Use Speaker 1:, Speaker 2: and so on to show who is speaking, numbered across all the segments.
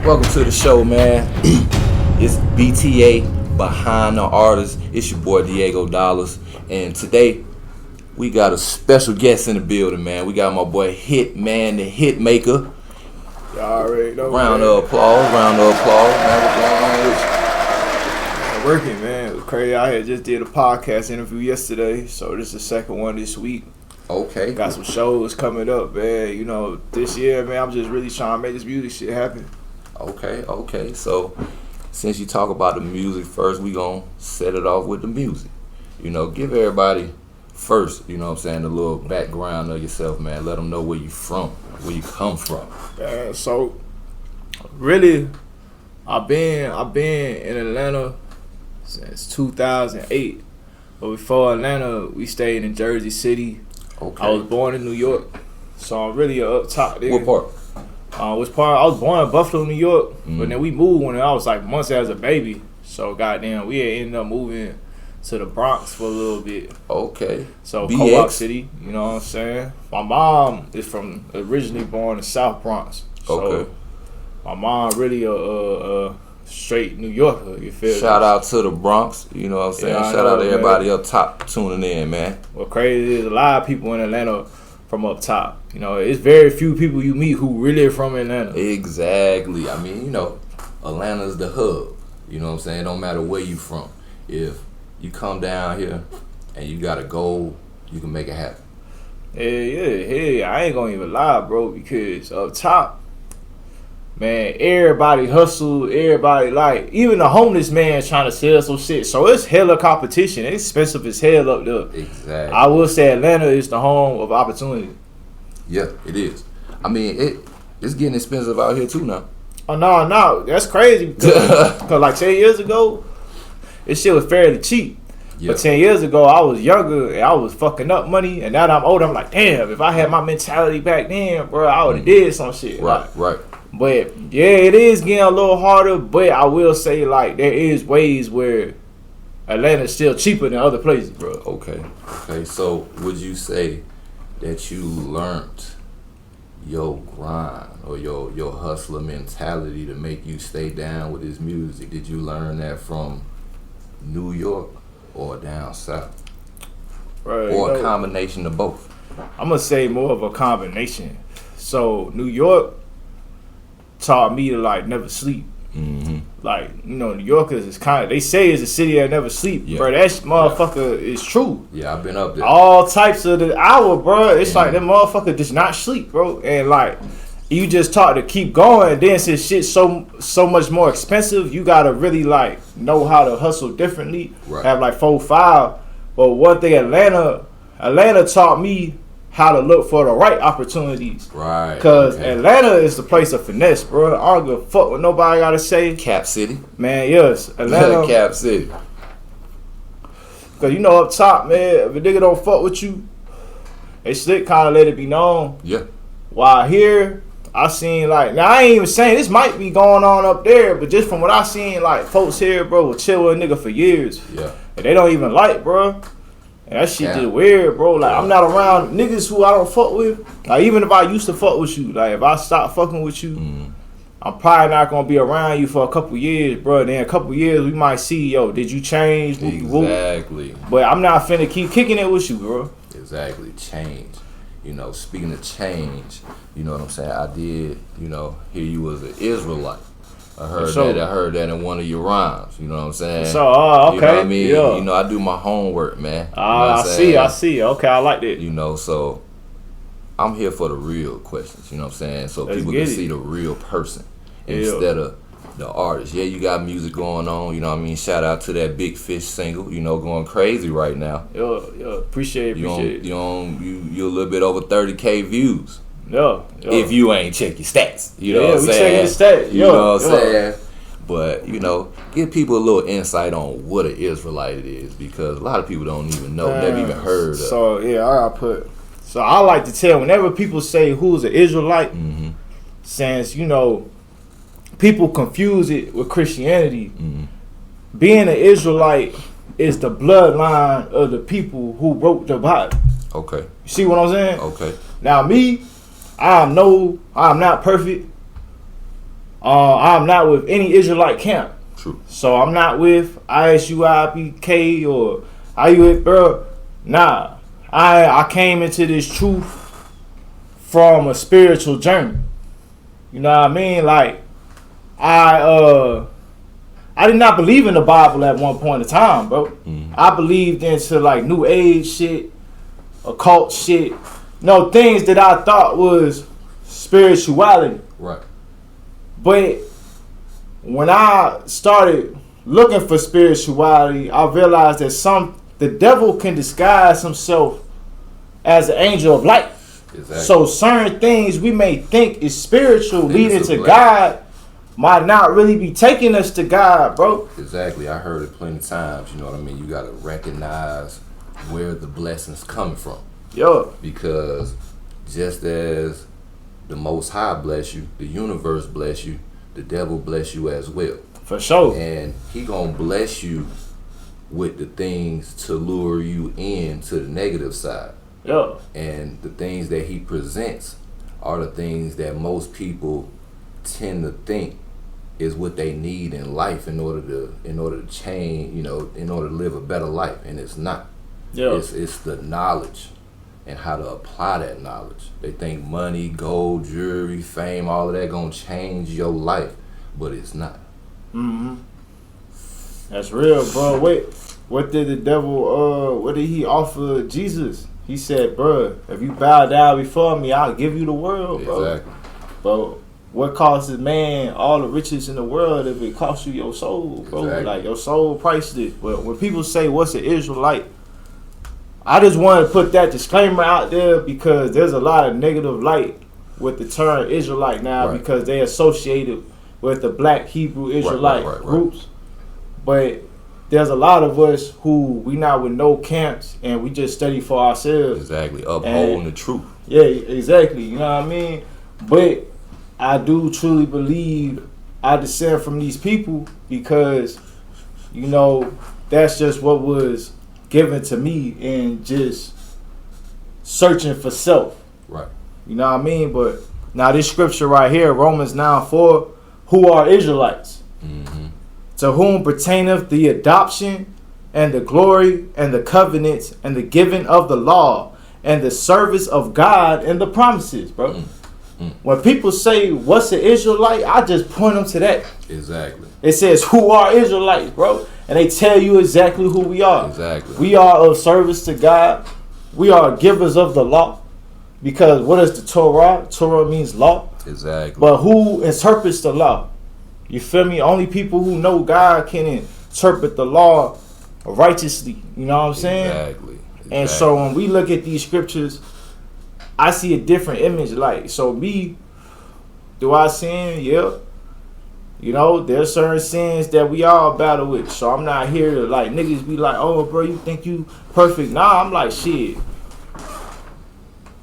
Speaker 1: Welcome to the show, man. It's BTA Behind the Artist. It's your boy Diego Dollars, and today we got a special guest in the building, man. We got my boy Hitman Da Hitmaker.
Speaker 2: Y'all already know.
Speaker 1: Round of applause, man. What's going on with you?
Speaker 2: Working, man. It was crazy. I had just did a podcast interview yesterday, so this is the second one this week.
Speaker 1: Okay.
Speaker 2: Got some shows coming up, man. You know, this year, man, I'm just really trying to make this music shit happen.
Speaker 1: Okay. So, since you talk about the music first, we gonna set it off with the music. You know, give everybody first, you know what I'm saying, a little background of yourself, man. Let them know where you from, where you come from.
Speaker 2: So, really, I've been in Atlanta since 2008. But before Atlanta, we stayed in Jersey City.
Speaker 1: Okay.
Speaker 2: I was born in New York, so I'm really up top there.
Speaker 1: What part?
Speaker 2: Which part? I was born in Buffalo, New York, but then we moved when I was like months as a baby. So goddamn, we had ended up moving to the Bronx for a little bit.
Speaker 1: Okay.
Speaker 2: So
Speaker 1: BX.
Speaker 2: Co-op City, you know what I'm saying? My mom is originally born in South Bronx. So
Speaker 1: Okay.
Speaker 2: my mom really a straight New Yorker, you feel me?
Speaker 1: Shout out to the Bronx, you know what I'm saying?
Speaker 2: Yeah,
Speaker 1: Shout out to
Speaker 2: man.
Speaker 1: everybody up top tuning in, man.
Speaker 2: What crazy is a lot of people in Atlanta from up top. You know, it's very few people you meet who really are from Atlanta.
Speaker 1: Exactly. I mean, you know, Atlanta's the hub. You know what I'm saying? It don't matter where you from. If you come down here and you got a goal, you can make it happen.
Speaker 2: Yeah. I ain't gonna even lie, bro, because up top, man, everybody hustle, everybody like, even the homeless man trying to sell some shit. So it's hella competition. It's expensive as hell up there.
Speaker 1: Exactly.
Speaker 2: I will say Atlanta is the home of opportunity.
Speaker 1: Yeah, it is. I mean, it's getting expensive out here too now.
Speaker 2: Oh no, that's crazy because like 10 years ago, this shit was fairly cheap.
Speaker 1: Yeah.
Speaker 2: But 10 years ago, I was younger and I was fucking up money. And now that I'm older, I'm like, damn, if I had my mentality back then, bro, I would have did some shit.
Speaker 1: Right.
Speaker 2: But yeah, it is getting a little harder. But I will say, like, there is ways where Atlanta's still cheaper than other places, bro.
Speaker 1: Okay. So would you say that you learned your grind or your hustler mentality to make you stay down with this music? Did you learn that from New York or down south?
Speaker 2: Right,
Speaker 1: or a combination of both?
Speaker 2: I'm going to say more of a combination. So New York taught me to, like, never sleep.
Speaker 1: Mm-hmm.
Speaker 2: Like, you know, New Yorkers is kind of, they say it's a city that never sleep.
Speaker 1: Yeah.
Speaker 2: Bro, that motherfucker is true.
Speaker 1: Yeah, I've been up there.
Speaker 2: All types of the hour, bro. It's like that motherfucker does not sleep, bro. And like, you just taught to keep going. Then since shit's so much more expensive, you gotta really like know how to hustle differently.
Speaker 1: Right.
Speaker 2: Have like 4-5. But one thing Atlanta taught me how to look for the right opportunities.
Speaker 1: Right.
Speaker 2: Cause Atlanta is the place of finesse, bro. I don't give a fuck what nobody gotta say.
Speaker 1: Cap City.
Speaker 2: Man, yes, Atlanta.
Speaker 1: Cap City.
Speaker 2: Cause you know up top, man, if a nigga don't fuck with you, they slick kind of let it be known.
Speaker 1: Yeah.
Speaker 2: While here, I seen like, now I ain't even saying this might be going on up there, but just from what I seen, like folks here, bro, will chill with a nigga for years.
Speaker 1: Yeah.
Speaker 2: And they don't even like, bro. And that shit just weird, bro. Like, I'm not around niggas who I don't fuck with. Like, even if I used to fuck with you, like, if I stop fucking with you, I'm probably not going to be around you for a couple years, bro. Then a couple years, we might see, yo, did you change?
Speaker 1: Exactly.
Speaker 2: But I'm not finna keep kicking it with you, bro.
Speaker 1: Exactly. Change. You know, speaking of change, you know what I'm saying? I did, you know, hear you was an Israelite. I heard that in one of your rhymes. You know what I'm saying?
Speaker 2: So, okay.
Speaker 1: You know what I mean?
Speaker 2: Yeah.
Speaker 1: You know, I do my homework, man. You know
Speaker 2: I see. Okay, I like that.
Speaker 1: You know, so I'm here for the real questions. You know what I'm saying? So
Speaker 2: Let's
Speaker 1: people can see the real person instead of the artist. Yeah, you got music going on. You know what I mean? Shout out to that Big Fish single. You know, going crazy right now.
Speaker 2: Yo, appreciate it.
Speaker 1: You a little bit over 30K views.
Speaker 2: Yeah.
Speaker 1: If you ain't check your stats, you know what I'm saying?
Speaker 2: We checking the stats.
Speaker 1: You know what I'm saying? But, you know, give people a little insight on what an Israelite is, because a lot of people don't even know, never even heard of.
Speaker 2: So, so I like to tell, whenever people say who's an Israelite, since, you know, people confuse it with Christianity, being an Israelite is the bloodline of the people who wrote the Bible.
Speaker 1: Okay.
Speaker 2: You see what I'm saying?
Speaker 1: Okay.
Speaker 2: Now me, I'm not perfect. I'm not with any Israelite camp.
Speaker 1: True.
Speaker 2: So I'm not with ISUIBK or IUIT, bro. Nah. I came into this truth from a spiritual journey. You know what I mean? Like, I did not believe in the Bible at one point in time, bro. Mm-hmm. I believed into like new age shit, occult shit. No, things that I thought was spirituality.
Speaker 1: Right.
Speaker 2: But when I started looking for spirituality, I realized that the devil can disguise himself as an angel of light. Exactly. So certain things we may think is spiritual, leading to God, might not really be taking us to God, bro.
Speaker 1: Exactly. I heard it plenty of times. You know what I mean? You got to recognize where the blessings coming from.
Speaker 2: Yeah.
Speaker 1: Because just as the Most High bless you, the universe bless you, the devil bless you as well.
Speaker 2: For sure.
Speaker 1: And he gonna bless you with the things to lure you into the negative side.
Speaker 2: Yeah.
Speaker 1: And the things that he presents are the things that most people tend to think is what they need in life in order to change, you know, in order to live a better life, and it's not.
Speaker 2: Yeah.
Speaker 1: It's the knowledge and how to apply that knowledge. They think money, gold, jewelry, fame, all of that gonna change your life, but it's not.
Speaker 2: Mm-hmm. That's real, bro. Wait, what did the devil? What did he offer Jesus? He said, bro, if you bow down before me, I'll give you the world, bro.
Speaker 1: Exactly.
Speaker 2: Bro, what costs man all the riches in the world if it costs you your soul, bro?
Speaker 1: Exactly. Like,
Speaker 2: your soul priceless. Well, when people say, what's an Israelite? I just want to put that disclaimer out there because there's a lot of negative light with the term Israelite now, right, because they associated with the black Hebrew Israelite groups. But there's a lot of us who we not with no camps and we just study for ourselves.
Speaker 1: Exactly. Upholding the truth.
Speaker 2: Yeah, exactly. You know what I mean? But I do truly believe I descend from these people because, you know, that's just what was given to me and just searching for self.
Speaker 1: Right.
Speaker 2: You know what I mean? But now this scripture right here, Romans 9:4, who are Israelites? Mm-hmm. To whom pertaineth the adoption and the glory and the covenants and the giving of the law and the service of God and the promises, bro. Mm-hmm. When people say, what's an Israelite? I just point them to that.
Speaker 1: Exactly.
Speaker 2: It says, who are Israelites, bro? And they tell you exactly who we are.
Speaker 1: Exactly.
Speaker 2: We are of service to God. We are givers of the law. Because what is the Torah? Torah means law.
Speaker 1: Exactly.
Speaker 2: But who interprets the law? You feel me? Only people who know God can interpret the law righteously. You know what I'm saying?
Speaker 1: Exactly.
Speaker 2: And so when we look at these scriptures, I see a different image. Like, so me, do I sin? Yeah. You know, there's certain sins that we all battle with. So I'm not here to like niggas be like, oh, bro, you think you perfect? Nah, I'm like, shit.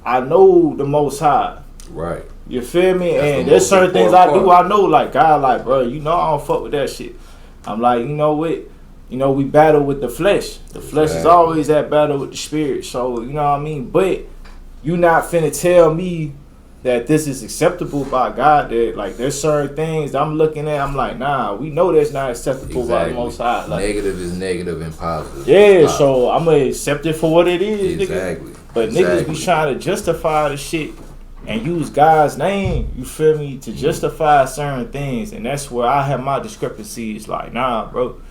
Speaker 2: I know the Most High.
Speaker 1: Right.
Speaker 2: You feel me? And there's certain things I do. I know, like, God, like, bro, you know I don't fuck with that shit. I'm like, you know what? You know, we battle with the flesh. The flesh is always at battle with the spirit. So, you know what I mean? But you not finna tell me that this is acceptable by God. That, like, there's certain things that I'm looking at. I'm like, nah, we know that's not acceptable by the Most High. Like,
Speaker 1: negative is negative and positive.
Speaker 2: Yeah, so I'm going to accept it for what it is,
Speaker 1: exactly.
Speaker 2: Nigga. But niggas be trying to justify the shit and use God's name, you feel me, to justify certain things. And that's where I have my discrepancies. Like, nah, bro.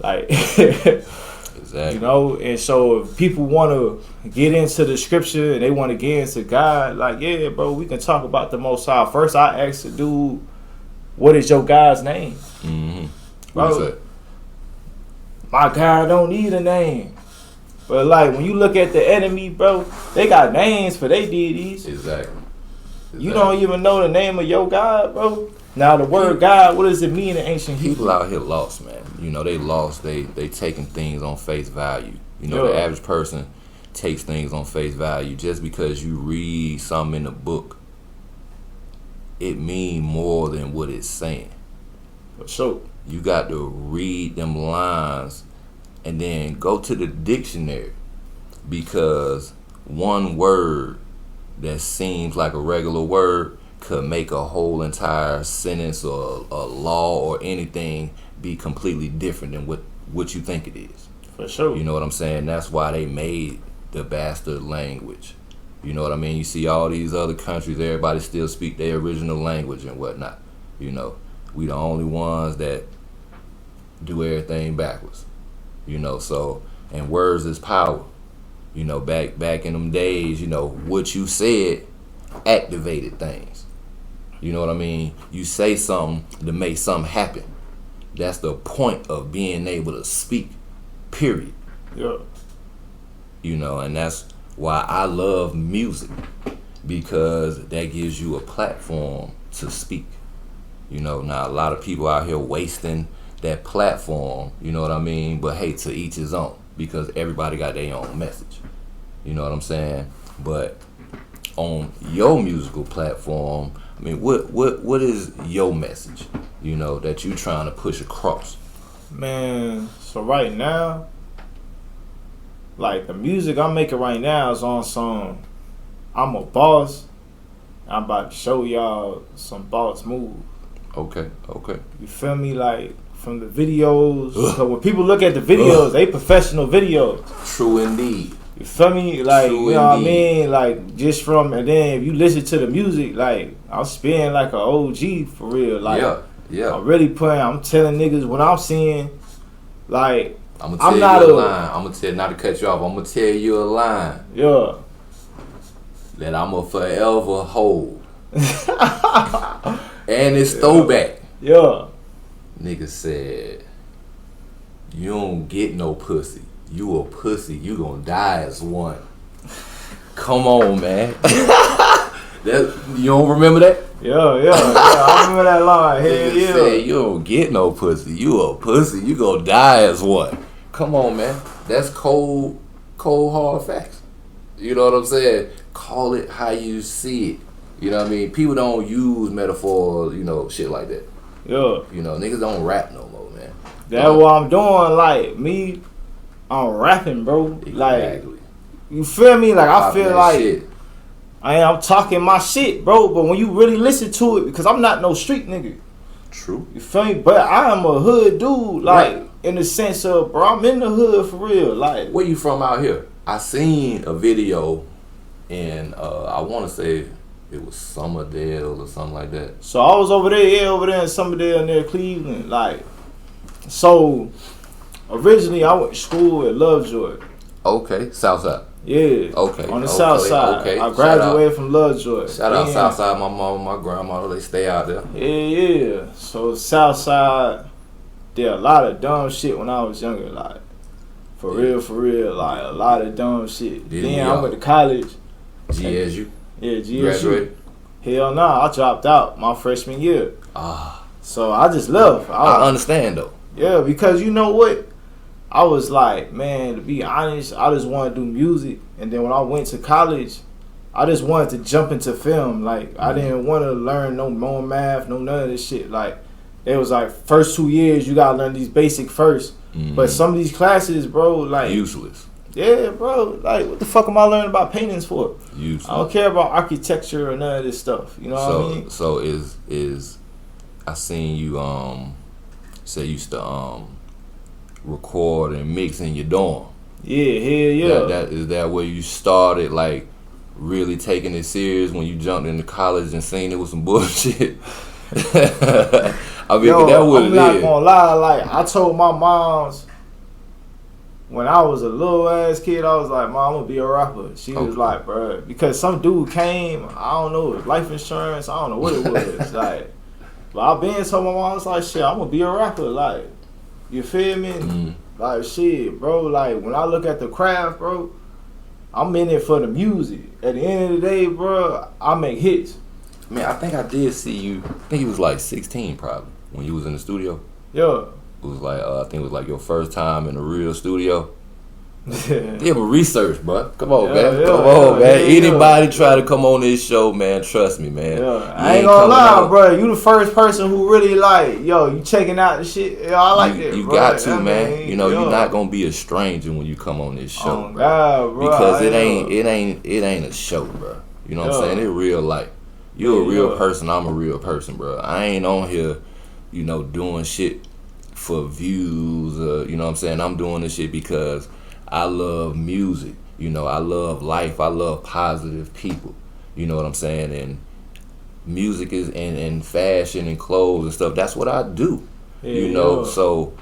Speaker 2: Like,
Speaker 1: exactly.
Speaker 2: You know, and so if people want to get into the scripture and they want to get into God, like, yeah, bro, we can talk about the Most High. First, I asked the dude, what is your God's name?
Speaker 1: Mm-hmm.
Speaker 2: Bro,
Speaker 1: what is that?
Speaker 2: My God don't need a name. But, like, when you look at the enemy, bro, they got names for their deities.
Speaker 1: Exactly.
Speaker 2: You don't even know the name of your God, bro. Now, the word God, what does it mean in ancient Hebrew?
Speaker 1: People out here lost, man. You know, they lost. They taking things on face value. You know, the average person takes things on face value. Just because you read something in a book, it mean more than what it's saying.
Speaker 2: For sure.
Speaker 1: You got to read them lines and then go to the dictionary, because one word that seems like a regular word could make a whole entire sentence or a law or anything be completely different than what you think it is.
Speaker 2: For sure.
Speaker 1: You know what I'm saying? That's why they made the bastard language. You know what I mean? You see all these other countries, everybody still speak their original language and whatnot. You know, we the only ones that do everything backwards. You know, so, and words is power. You know, back in them days, you know, what you said activated things. You know what I mean? You say something to make something happen. That's the point of being able to speak, period.
Speaker 2: Yeah.
Speaker 1: You know, and that's why I love music, because that gives you a platform to speak. You know, now a lot of people out here wasting that platform, you know what I mean? But hey, to each his own, because everybody got their own message. You know what I'm saying? But on your musical platform, I mean, what is your message, you know, that you trying to push across?
Speaker 2: Man, so right now, like the music I'm making right now is on some I'm a boss. I'm about to show y'all some boss move.
Speaker 1: Okay.
Speaker 2: You feel me? Like from the videos. So when people look at the videos, they professional videos.
Speaker 1: True indeed.
Speaker 2: You feel me? Like,
Speaker 1: True
Speaker 2: you know
Speaker 1: indeed.
Speaker 2: what I mean? Like, just from, and then if you listen to the music, like, I'm spitting like an OG for real. Like,
Speaker 1: yeah.
Speaker 2: I'm really putting, I'm telling niggas what I'm seeing. Like,
Speaker 1: I'm gonna tell you a line. I'm gonna tell, not to cut you off, I'm gonna tell you a line.
Speaker 2: Yeah.
Speaker 1: That I'm a forever hold. And it's throwback.
Speaker 2: Yeah.
Speaker 1: Nigga said, you don't get no pussy. You a pussy, you gonna die as one. Come on, man. You don't remember that?
Speaker 2: Yeah. I remember that line. Hell
Speaker 1: Nigga
Speaker 2: yeah.
Speaker 1: said, you don't get no pussy. You a pussy, you gonna die as one. Come on, man. That's cold hard facts. You know what I'm saying? Call it how you see it. You know what I mean? People don't use metaphors, you know, shit like that.
Speaker 2: Yeah.
Speaker 1: You know, niggas don't rap no more, man.
Speaker 2: That's what I'm doing. Like, me, I'm rapping, bro.
Speaker 1: Exactly.
Speaker 2: Like, you feel me? Like, I feel like
Speaker 1: shit.
Speaker 2: I'm talking my shit, bro. But when you really listen to it, because I'm not no street nigga.
Speaker 1: True.
Speaker 2: You feel me? But I am a hood dude, like,
Speaker 1: Right.
Speaker 2: in the sense of, bro, I'm in the hood for real. Like,
Speaker 1: Where you from out here? I seen a video in, I want to say it was Summerdale or something like that.
Speaker 2: so I was over there in Summerdale near Cleveland. Like, so originally I went to school at Lovejoy.
Speaker 1: Okay, Southside.
Speaker 2: Yeah.
Speaker 1: Okay.
Speaker 2: On the south side.
Speaker 1: Okay.
Speaker 2: I graduated from Lovejoy.
Speaker 1: Shout out
Speaker 2: Then-
Speaker 1: Southside, my mom, my grandma, they stay out there.
Speaker 2: Yeah. So south side, did a lot of dumb shit when I was younger. Like, for real. Like, a lot of dumb shit.
Speaker 1: Didn't
Speaker 2: Then
Speaker 1: we
Speaker 2: I
Speaker 1: all?
Speaker 2: went to college.
Speaker 1: GSU.
Speaker 2: Yeah, GSU.
Speaker 1: Graduated.
Speaker 2: Hell nah, I dropped out my freshman year.
Speaker 1: Ah,
Speaker 2: So I just left.
Speaker 1: I understand though.
Speaker 2: Yeah, because you know what? I was like, man, to be honest, I just want to do music. And then when I went to college, I just wanted to jump into film. Like, I didn't want to learn no more math, none of this shit. Like, it was like, first 2 years, you got to learn these basic first. But some of these classes, bro, like...
Speaker 1: Useless.
Speaker 2: Yeah, bro. Like, what the fuck am I learning about paintings for?
Speaker 1: Useless.
Speaker 2: I don't care about architecture or none of this stuff. You know what I mean?
Speaker 1: So is I seen you say you used to record and mix in your dorm.
Speaker 2: Yeah, hell yeah.
Speaker 1: That is that where you started like really taking it serious when you jumped into college and seen it was some bullshit. I mean,
Speaker 2: Yo,
Speaker 1: that what
Speaker 2: I'm
Speaker 1: it
Speaker 2: not
Speaker 1: is.
Speaker 2: gonna lie. Like, I told my moms when I was a little ass kid, I was like, "Mom, I'm gonna be a rapper." She was
Speaker 1: Okay.
Speaker 2: like, "Bro," because some dude came. I don't know, it was life insurance. I don't know what it was. Like, but I been told my mom, I was like, "Shit, I'm gonna be a rapper." Like, you feel me? Like, shit, bro. Like, when I look at the craft, bro, I'm in it for the music. At the end of the day, bro, I make hits.
Speaker 1: Man, I think I did see you. I think you was like 16 probably when you was in the studio.
Speaker 2: Yeah.
Speaker 1: It was like I think it was like your first time in a real studio. Yeah, but research, bro. Come on, man. Come on, man. Anybody try to come on this show, man, trust me, man.
Speaker 2: Yeah,
Speaker 1: You
Speaker 2: I ain't gonna
Speaker 1: coming
Speaker 2: lie,
Speaker 1: out.
Speaker 2: bro. You the first person who really like, yo, you checking out the shit. Yo, I like that,
Speaker 1: You
Speaker 2: bro.
Speaker 1: got to,
Speaker 2: I
Speaker 1: man.
Speaker 2: mean,
Speaker 1: You know,
Speaker 2: yo.
Speaker 1: you're not gonna be a stranger when you come on this show,
Speaker 2: Oh,
Speaker 1: bro.
Speaker 2: God, bro.
Speaker 1: Because
Speaker 2: I
Speaker 1: it
Speaker 2: know.
Speaker 1: ain't a show, bro. You know what I'm
Speaker 2: Yeah.
Speaker 1: saying? It's real life. You a real person, I'm a real person, bro. I ain't on here, doing shit for views. You know what I'm saying? I'm doing this shit because I love music. I love life. I love positive people. You know what I'm saying? And music is and fashion and clothes and stuff. That's what I do. So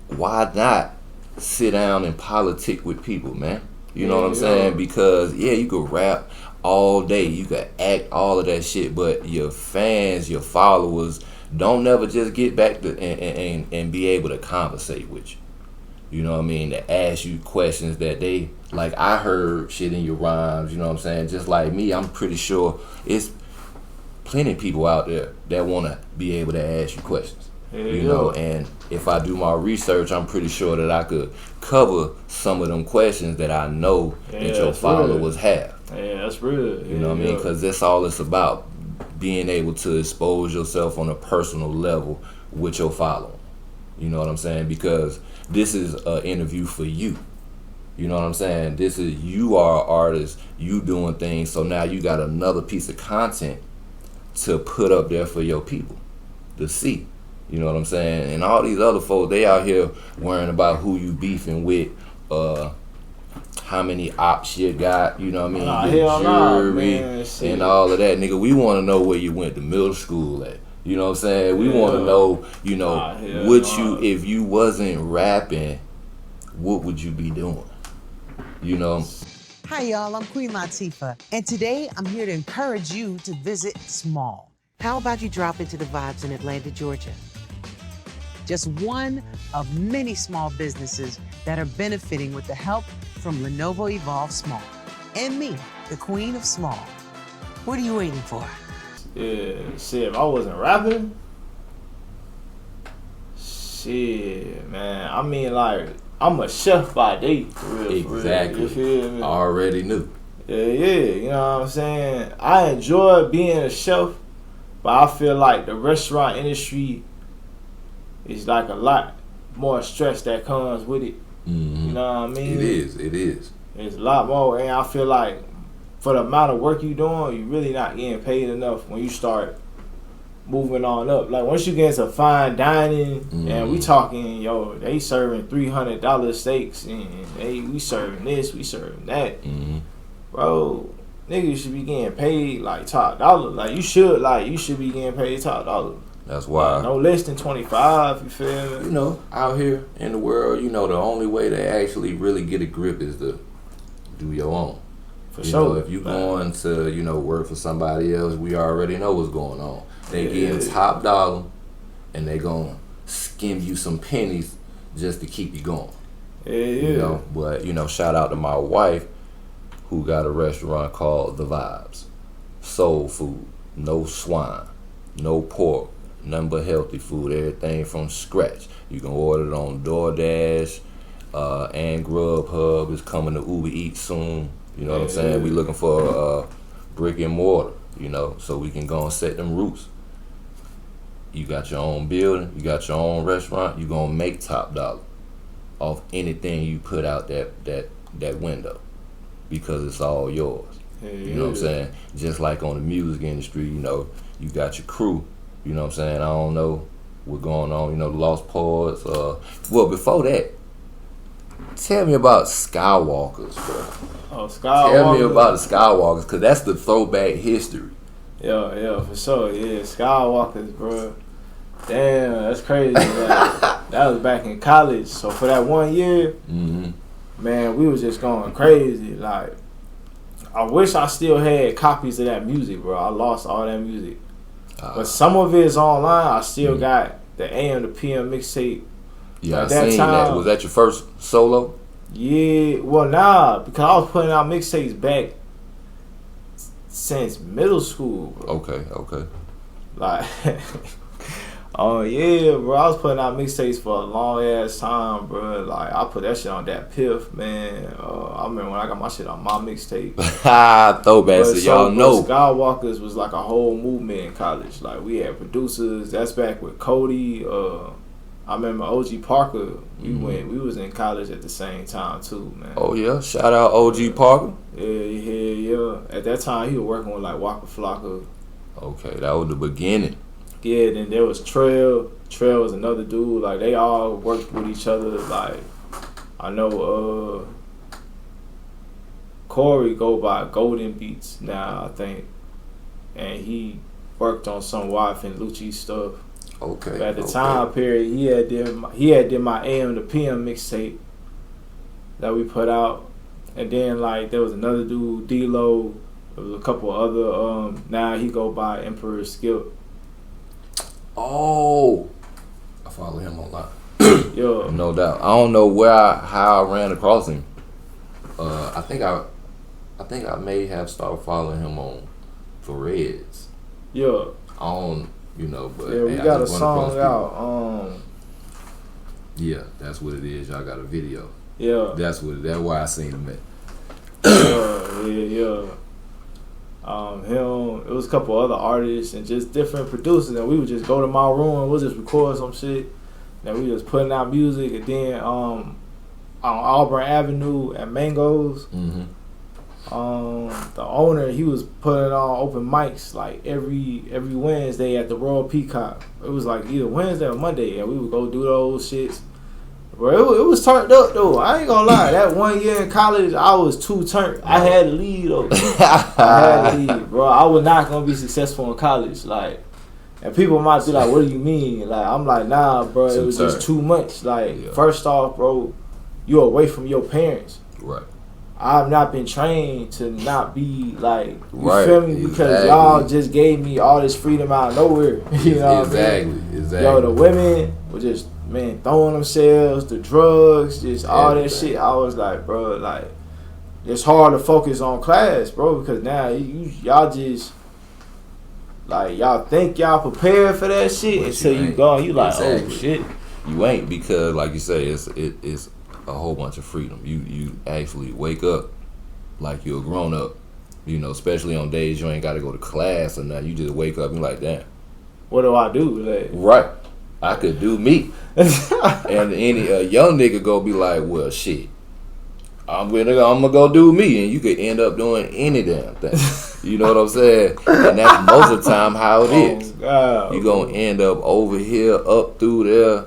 Speaker 1: why not sit down and politic with people, man? You know what I'm saying? Because you could rap all day, you could act, all of that shit, but your fans, your followers don't never just get back to and be able to conversate with you. You know what I mean? To ask you questions that they like. I heard shit in your rhymes. You know what I'm saying? Just like me, I'm pretty sure it's plenty of people out there that want to be able to ask you questions. And if I do my research, I'm pretty sure that I could cover some of them questions that I know that your followers have.
Speaker 2: Yeah, that's real.
Speaker 1: You know what I mean? Because that's all it's about, being able to expose yourself on a personal level with your following. You know what I'm saying? Because this is an interview for you. You know what I'm saying? You are an artist, you doing things, so now you got another piece of content to put up there for your people to see. You know what I'm saying? And all these other folks, they out here worrying about who you beefing with, how many ops you got, you know what I mean? Your jury and all of that. Nigga, we want to know where you went to middle school at. You know what I'm saying? We want to know, if you wasn't rapping, what would you be doing?
Speaker 3: Hi, y'all. I'm Queen Latifah. And today I'm here to encourage you to visit small. How about you drop into the vibes in Atlanta, Georgia? Just one of many small businesses that are benefiting with the help from Lenovo Evolve Small. And me, the queen of small. What are you waiting for?
Speaker 2: Yeah, shit, if I wasn't rapping, shit, man. I mean, like, I'm a chef by day, for real.
Speaker 1: Exactly.
Speaker 2: You feel me?
Speaker 1: I already knew.
Speaker 2: Yeah, you know what I'm saying? I enjoy being a chef, but I feel like the restaurant industry is like a lot more stress that comes with it.
Speaker 1: Mm-hmm.
Speaker 2: You know what I mean?
Speaker 1: It is.
Speaker 2: It's a lot more, and I feel like for the amount of work you doing, you really not getting paid enough when you start moving on up. Like once you get into fine dining, and we talking, they serving $300 steaks, and we serving this, we serving that, bro. Niggas should be getting paid like top dollar. Like you should be getting paid top dollar.
Speaker 1: That's why.
Speaker 2: No less than 25. You feel me?
Speaker 1: Out here in the world, the only way to actually really get a grip is to do your own.
Speaker 2: For sure.
Speaker 1: If you going to work for somebody else, we already know what's going on. They getting top dollar, and they gonna skim you some pennies just to keep you going.
Speaker 2: Yeah.
Speaker 1: But shout out to my wife, who got a restaurant called The Vibes. Soul food, no swine, no pork, nothing but healthy food, everything from scratch. You can order it on DoorDash and Grubhub. It's coming to Uber Eats soon. You know what I'm saying? We looking for brick and mortar, so we can go and set them roots. You got your own building, you got your own restaurant, you gonna make top dollar off anything you put out that window, because it's all yours. You know what I'm saying? Just like on the music industry, you got your crew. You know what I'm saying? I don't know what's going on. The Lost Poets. Well, before that, tell me about Skywalkers, bro.
Speaker 2: Oh, Skywalkers.
Speaker 1: Tell me about the Skywalkers, because that's the throwback history.
Speaker 2: Yeah, for sure. Yeah, Skywalkers, bro. Damn, that's crazy. That was back in college. So for that 1 year, man, we was just going crazy. Like, I wish I still had copies of that music, bro. I lost all that music. But some of it is online. I still got the AM to PM mixtape.
Speaker 1: Yeah, I seen that. Was that your first solo?
Speaker 2: Yeah, well, nah, because I was putting out mixtapes back since middle school, bro.
Speaker 1: Okay. Like,
Speaker 2: oh yeah, bro. I was putting out mixtapes for a long ass time, bro. Like, I put that shit on that Piff, man. I remember when I got my shit on my mixtape.
Speaker 1: Throwback, so y'all know.
Speaker 2: Skywalkers was like a whole movement in college. Like, we had producers. That's back with Cody. I remember OG Parker. We was in college at the same time too, man.
Speaker 1: Oh yeah, shout out OG Parker.
Speaker 2: Yeah. At that time, he was working with like Waka Flocka.
Speaker 1: Okay, that was the beginning.
Speaker 2: Yeah, then there was Trail. Trail was another dude. Like, they all worked with each other. Like, I know Corey go by Golden Beats now, I think. And he worked on some Wife and Lucci stuff.
Speaker 1: Okay.
Speaker 2: But at the time period, he had did my AM to PM mixtape that we put out. And then, like, there was another dude, D-Lo. There was a couple other, now he go by Emperor Skip.
Speaker 1: Oh, I follow him online.
Speaker 2: Yeah.
Speaker 1: No doubt. I don't know how I ran across him. I think I may have started following him on Threads.
Speaker 2: Yeah.
Speaker 1: I don't, but
Speaker 2: yeah, we got a song out.
Speaker 1: Yeah, that's what it is. Y'all got a video.
Speaker 2: Yeah.
Speaker 1: That's why I seen him at.
Speaker 2: Yeah. Him, it was a couple other artists and just different producers, and we would just go to my room and we'll just record some shit. And we just putting out music, and then on Auburn Avenue at Mangoes, the owner, he was putting on open mics like every Wednesday at the Royal Peacock. It was like either Wednesday or Monday, and we would go do those shits. Bro, it was turned up though. I ain't gonna lie. That 1 year in college, I was too turned. I had to leave though. I had to leave, bro. I was not gonna be successful in college. Like, and people might be like, "What do you mean?" Like, I'm like, "Nah, bro. It was just too much." Like, first off, bro, you're away from your parents.
Speaker 1: Right.
Speaker 2: I've not been trained to not be like, you
Speaker 1: right.
Speaker 2: feel me? Because y'all just gave me all this freedom out of nowhere. You know what I mean?
Speaker 1: Exactly.
Speaker 2: Yo, the women were just, man, throwing themselves, the drugs, just all that shit. I was like, bro, like, it's hard to focus on class, bro, because now y'all just, like, y'all think y'all prepared for that shit
Speaker 1: but
Speaker 2: until you go, you like,
Speaker 1: exactly.
Speaker 2: Oh shit.
Speaker 1: You ain't, because like you say, it's a whole bunch of freedom. You actually wake up like you're a grown up, especially on days you ain't got to go to class or nothing. You just wake up and you're like, damn,
Speaker 2: what do I do? Like,
Speaker 1: right, I could do me. And any young nigga go be like, well, shit, I'm gonna go do me, and you could end up doing any damn thing. You know what I'm saying? And that's most of the time how it is.
Speaker 2: God,
Speaker 1: you gonna end up over here, up through there.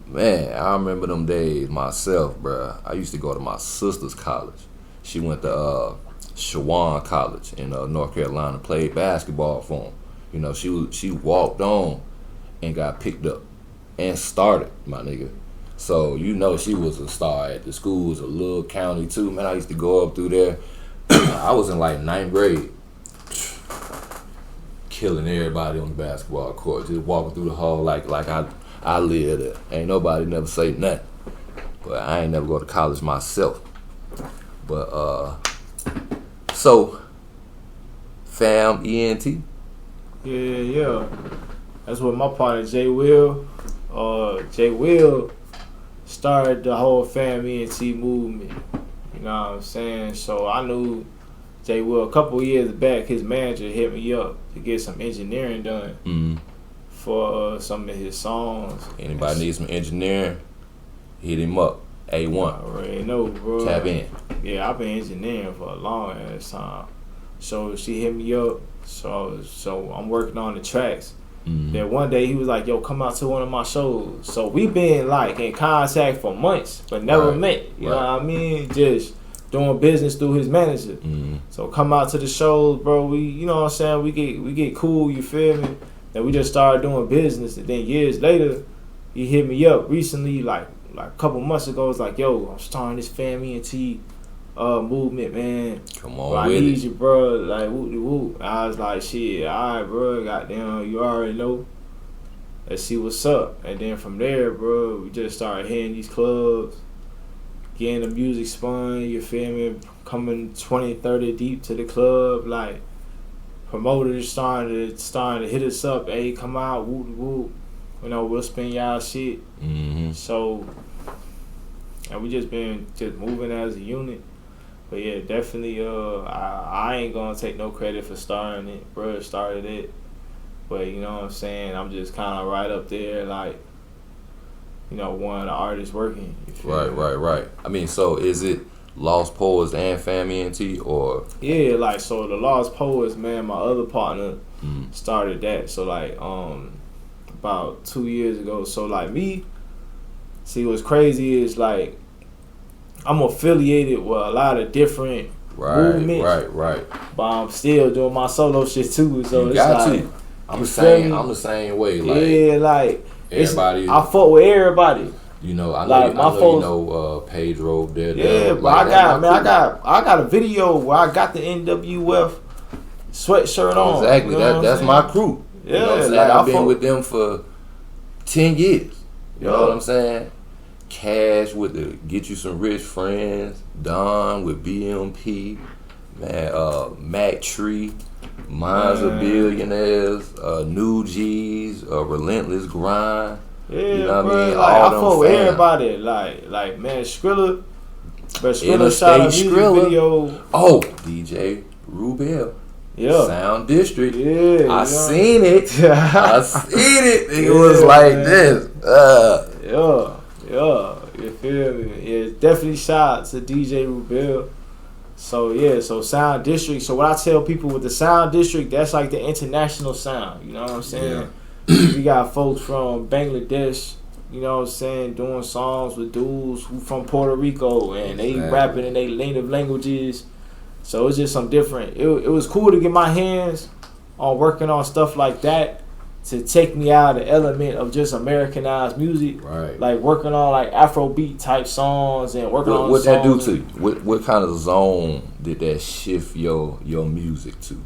Speaker 1: Man, I remember them days myself, bruh. I used to go to my sister's college. She went to Shawan College in North Carolina, played basketball for him. She walked on and got picked up and started, my nigga. So, she was a star at the school. It was a little county, too. Man, I used to go up through there. I was in, like, 9th grade. Killing everybody on the basketball court. Just walking through the hall like I live there. Ain't nobody never say nothing. But I ain't never go to college myself. But, so, fam, ENT?
Speaker 2: Yeah. That's what my partner, Jay Will started the whole fam ENT movement. You know what I'm saying? So I knew Jay Will a couple years back. His manager hit me up to get some engineering done for some of his songs.
Speaker 1: Anybody need some engineering? Hit him up. A1.
Speaker 2: I already know, bro.
Speaker 1: Tap in.
Speaker 2: Yeah, I've been engineering for a long ass time. So she hit me up. So I'm working on the tracks. Then one day he was like, "Yo, come out to one of my shows." So we been like in contact for months, but never met. You know what I mean? Just doing business through his manager. So come out to the shows, bro. We, you know what I'm saying? We get cool. You feel me? Then we just started doing business, and then years later, he hit me up recently, like a couple months ago. It's like, "Yo, I'm starting this fam ENT movement, man.
Speaker 1: Come on,
Speaker 2: bro, I need you, bro." Like, whoop. I was like, "Shit, all right, bro. Goddamn, you already know. Let's see what's up." And then from there, bro, we just started hitting these clubs, getting the music spun. You feel me? Coming 20, 30 deep to the club, like promoters starting to hit us up. Hey, come out, whoop. We'll spin y'all shit. So, and we just been moving as a unit. But yeah, definitely, I ain't gonna take no credit for starting it. Bro started it. But you know what I'm saying? I'm just kind of right up there, like, one of the artists working.
Speaker 1: Right. I mean, so is it Lost Poets and Fam ENT, or
Speaker 2: yeah, like so the Lost Poets, man, my other partner started that. So like about 2 years ago. So like me, see what's crazy is like I'm affiliated with a lot of different movements.
Speaker 1: Right.
Speaker 2: But I'm still doing my solo shit too. So
Speaker 1: You
Speaker 2: it's
Speaker 1: got
Speaker 2: like
Speaker 1: to. I'm the same way. Like,
Speaker 2: yeah, like
Speaker 1: everybody.
Speaker 2: I fuck with everybody.
Speaker 1: You know, I know,
Speaker 2: like,
Speaker 1: I know you know Pedro.
Speaker 2: Yeah, but
Speaker 1: like,
Speaker 2: I got a video where I got the NWF sweatshirt on.
Speaker 1: Exactly,
Speaker 2: you know
Speaker 1: that's my crew.
Speaker 2: Yeah,
Speaker 1: you know what I'm saying?
Speaker 2: like,
Speaker 1: I've been with them for 10 years. You know what I'm saying? Cash with the Get You Some Rich Friends, Don with BMP, man, Mac Tree, Minds of Billionaires, New G's, Relentless Grind.
Speaker 2: Yeah,
Speaker 1: you know what I mean?
Speaker 2: Like,
Speaker 1: all
Speaker 2: I
Speaker 1: them
Speaker 2: fuck with
Speaker 1: fans.
Speaker 2: everybody. Like man, Skrilla. But Skrilla
Speaker 1: Interstate
Speaker 2: shot a music
Speaker 1: Skrilla.
Speaker 2: video.
Speaker 1: Oh, DJ Rubel.
Speaker 2: Yeah.
Speaker 1: Sound District.
Speaker 2: Yeah.
Speaker 1: I seen it. I seen it. It
Speaker 2: Yeah,
Speaker 1: was like
Speaker 2: man.
Speaker 1: this.
Speaker 2: Yeah. You feel me? Yeah, definitely shout out to DJ Rubel. So yeah, so Sound District. So what I tell people with the Sound District, that's like the international sound. You know what I'm saying?
Speaker 1: Yeah.
Speaker 2: We got folks from Bangladesh, you know what I'm saying, doing songs with dudes who from Puerto Rico, and they rapping in their native languages. So it's just some different. It was cool to get my hands on working on stuff like that to take me out of the element of just Americanized music.
Speaker 1: Right.
Speaker 2: Like working on like Afrobeat type songs and working on
Speaker 1: what that do
Speaker 2: songs
Speaker 1: to you? What kind of zone did that shift your music to?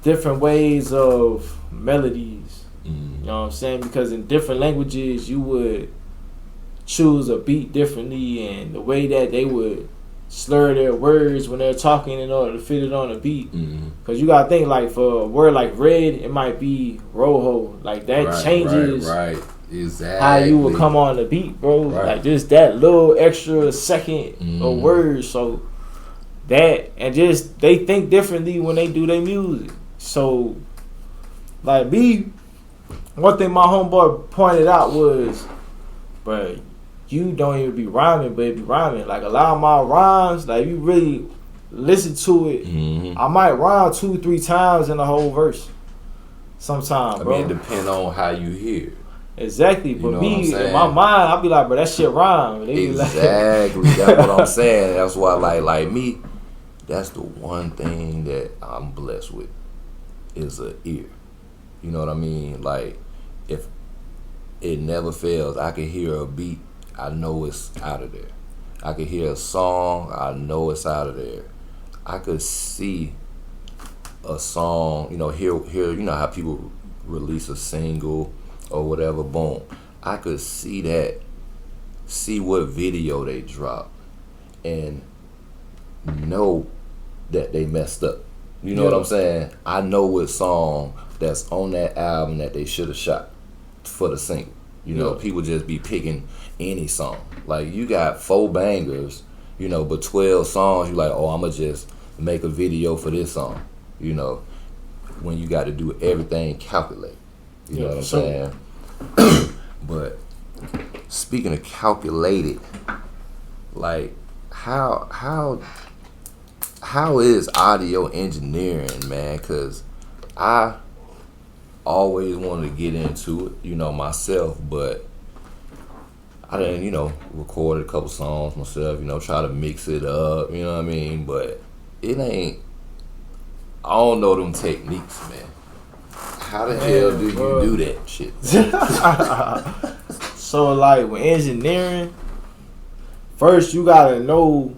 Speaker 2: different ways of melodies.
Speaker 1: Mm.
Speaker 2: You know what I'm saying? Because in different languages, you would choose a beat differently, and the way that they would slur their words when they're talking in order to fit it on a beat. Because you gotta think, like, for a word like red, it might be rojo. Like, that changes
Speaker 1: right. Exactly.
Speaker 2: how you would come on the beat, bro. Like, just that little extra second of words. So that, and just they think differently when they do their music. So, like me, one thing my homeboy pointed out was, bro, you don't even be rhyming, but it be rhyming. Like, a lot of my rhymes, like, you really listen to it, I might rhyme 2-3 times in the whole verse. Sometimes, bro.
Speaker 1: I mean, it depends on how you hear.
Speaker 2: Exactly, but
Speaker 1: know
Speaker 2: me,
Speaker 1: what I'm
Speaker 2: in my mind, I'll be like, bro, that shit rhyme. They be
Speaker 1: exactly.
Speaker 2: Like,
Speaker 1: That's what I'm saying. That's why, like me, that's the one thing that I'm blessed with is an ear. You know what I mean? Like, if it never fails, I can hear a beat, I know it's out of there. I can hear a song, I know it's out of there. I could see a song, you know, hear you know how people release a single or whatever, boom. I could see that, see what video they drop, and know that they messed up. You know what I'm saying? I know what song that's on that album that they should have shot for the single. You know, people just be picking any song. Like, you got 4 bangers, you know, but 12 songs, you like, oh, I'ma just make a video for this song. You know, when you got to do everything calculate. You know what I'm saying? But speaking of calculated, like, how is audio engineering, man? Because I always wanted to get into it, you know, myself, but I didn't, you know, record a couple songs myself, you know, try to mix it up, you know what I mean? But it ain't, I don't know them techniques, man. How the hell do you do that shit?
Speaker 2: So, like, with engineering, first you gotta know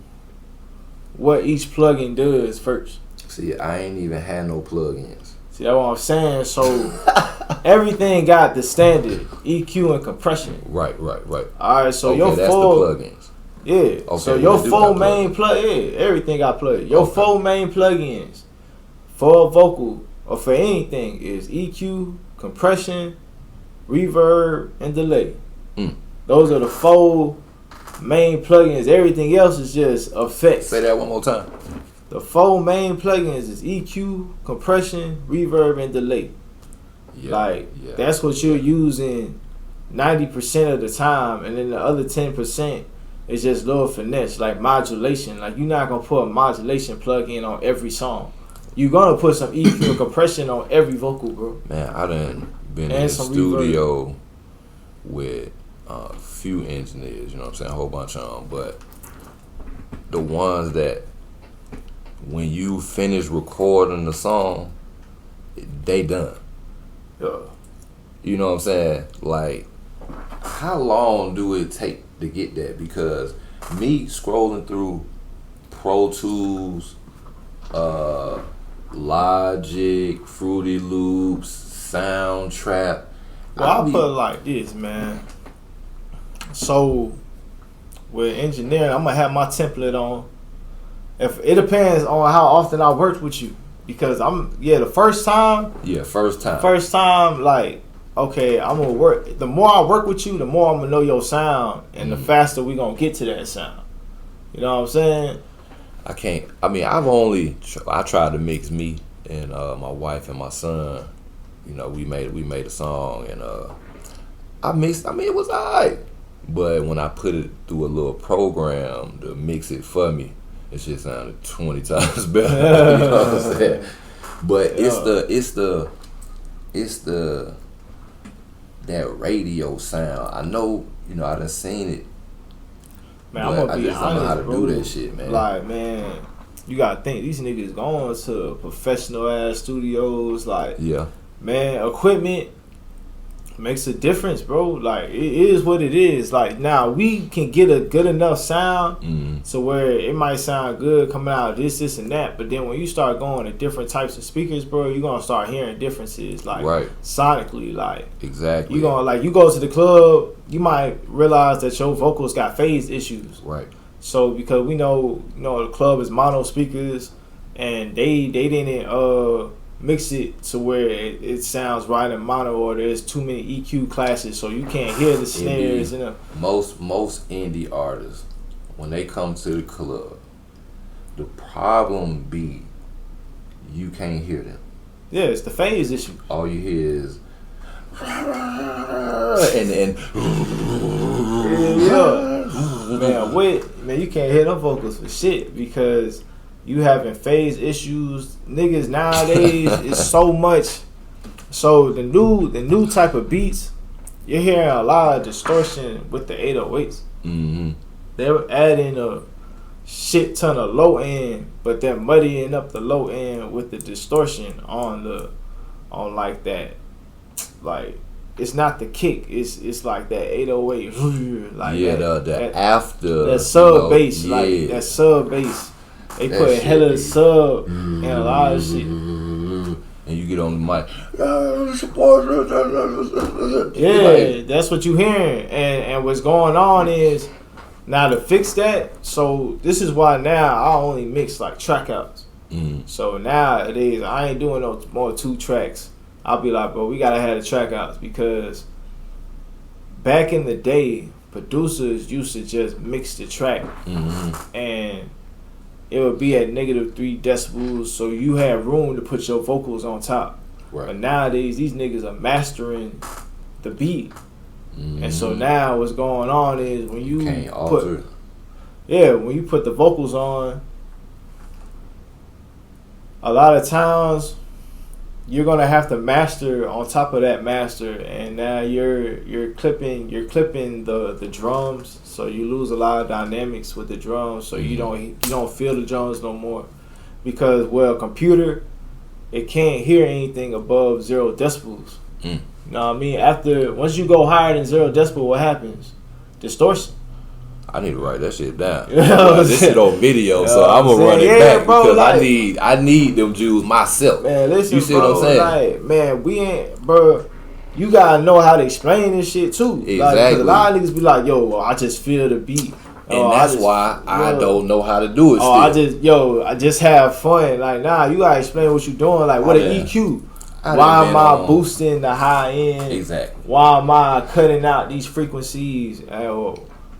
Speaker 2: what each plugin does first.
Speaker 1: See, I ain't even had no plugins.
Speaker 2: See, that's what I'm saying. So, everything got the standard EQ and compression.
Speaker 1: Right.
Speaker 2: All right, so
Speaker 1: okay,
Speaker 2: your
Speaker 1: that's
Speaker 2: full
Speaker 1: the plugins.
Speaker 2: Yeah.
Speaker 1: Okay,
Speaker 2: so your
Speaker 1: do
Speaker 2: 4
Speaker 1: got
Speaker 2: main everything got plugins. Your 4 main plugins for a vocal or for anything is EQ, compression, reverb, and delay. Those are the 4 main plugins. Everything else is just effects.
Speaker 1: Say that one more time.
Speaker 2: The 4 main plugins is EQ, compression, reverb, and delay. That's what you're using 90% of the time, and then the other 10% It's just little finesse, like modulation. Like you're not gonna put a modulation plug in on every song. You're gonna put some EQ and compression on every vocal, bro.
Speaker 1: Man, I done been in the studio with a few engineers, you know what I'm saying, a whole bunch of them, but the ones that when you finish recording the song, they done.
Speaker 2: Yeah.
Speaker 1: You know what I'm saying? Like, how long do it take to get that? Because me scrolling through Pro Tools, Logic, Fruity Loops, Soundtrap.
Speaker 2: Well, I'll put it like this, man. So, with engineering, I'm gonna have my template on. If it depends on how often I worked with you, because the first time, like, okay, I'm gonna work. The more I work with you, the more I'm gonna know your sound, and the faster we gonna get to that sound. You know what I'm saying?
Speaker 1: I tried to mix me and my wife and my son. You know, we made a song, and I mixed. I mean, it was alright, but when I put it through a little program to mix it for me, it just sounded 20 times better. You know what I'm saying? But it's the that radio sound. I know, you know, I done seen it.
Speaker 2: Man, I'm gonna be honest,
Speaker 1: don't know how to
Speaker 2: bro.
Speaker 1: do that shit, man.
Speaker 2: Like, man, you gotta think these niggas going to professional ass studios. Like,
Speaker 1: yeah,
Speaker 2: man, equipment makes a difference, bro. Like, it is what it is. Like, now we can get a good enough sound to where it might sound good coming out of this, and that. But then when you start going to different types of speakers, bro, you're gonna start hearing differences, like sonically. Like,
Speaker 1: exactly.
Speaker 2: You gonna, like, you go to the club, you might realize that your vocals got phase issues.
Speaker 1: Right.
Speaker 2: So because we know, the club is mono speakers, and they didn't mix it to where it sounds right in mono, or there's too many EQ classes, so you can't hear the snares.
Speaker 1: Most indie artists, when they come to the club, the problem be you can't hear them.
Speaker 2: Yeah, it's the phase issue.
Speaker 1: All you hear is and
Speaker 2: man, you can't hear them vocals for shit because you having phase issues. Niggas nowadays is so much. So the new type of beats, you're hearing a lot of distortion with the 808s.
Speaker 1: Mm-hmm.
Speaker 2: They're adding a shit ton of low end, but they're muddying up the low end with the distortion on like that. Like, it's not the kick. It's like that 808. Like
Speaker 1: that
Speaker 2: sub bass, like that sub bass. They put hella sub and a lot of shit.
Speaker 1: And you get on the mic.
Speaker 2: Yeah, that's what you hearing. And what's going on is, now to fix that, so this is why now I only mix like track outs. So nowadays I ain't doing no more 2 tracks. I'll be like, bro, we gotta have the track outs, because back in the day, producers used to just mix the track, and it would be at -3 decibels, so you had room to put your vocals on top.
Speaker 1: Right.
Speaker 2: But nowadays, these niggas are mastering the beat, and so now what's going on is when you
Speaker 1: can't alter.
Speaker 2: When you put the vocals on, a lot of times you're gonna have to master on top of that master, and now you're clipping the drums, so you lose a lot of dynamics with the drums, so you don't feel the drums no more, because a computer, it can't hear anything above 0 decibels. You know what I mean? Once you go higher than 0 decibel, what happens? Distortion.
Speaker 1: I need to write that shit down. This shit on video, so I'm gonna run it back, bro, because like, I need them Jews myself.
Speaker 2: Man, listen,
Speaker 1: you see what I'm saying?
Speaker 2: Like, man, we ain't, bro. You gotta know how to explain this shit too.
Speaker 1: Exactly.
Speaker 2: Like, 'cause a lot of niggas be like, "Yo, well, I just feel the beat,"
Speaker 1: and that's why I don't know how to do it.
Speaker 2: I just have fun. Like, nah, you gotta explain what you doing. Like, what an EQ. Why am I boosting the high end?
Speaker 1: Exactly.
Speaker 2: Why am I cutting out these frequencies?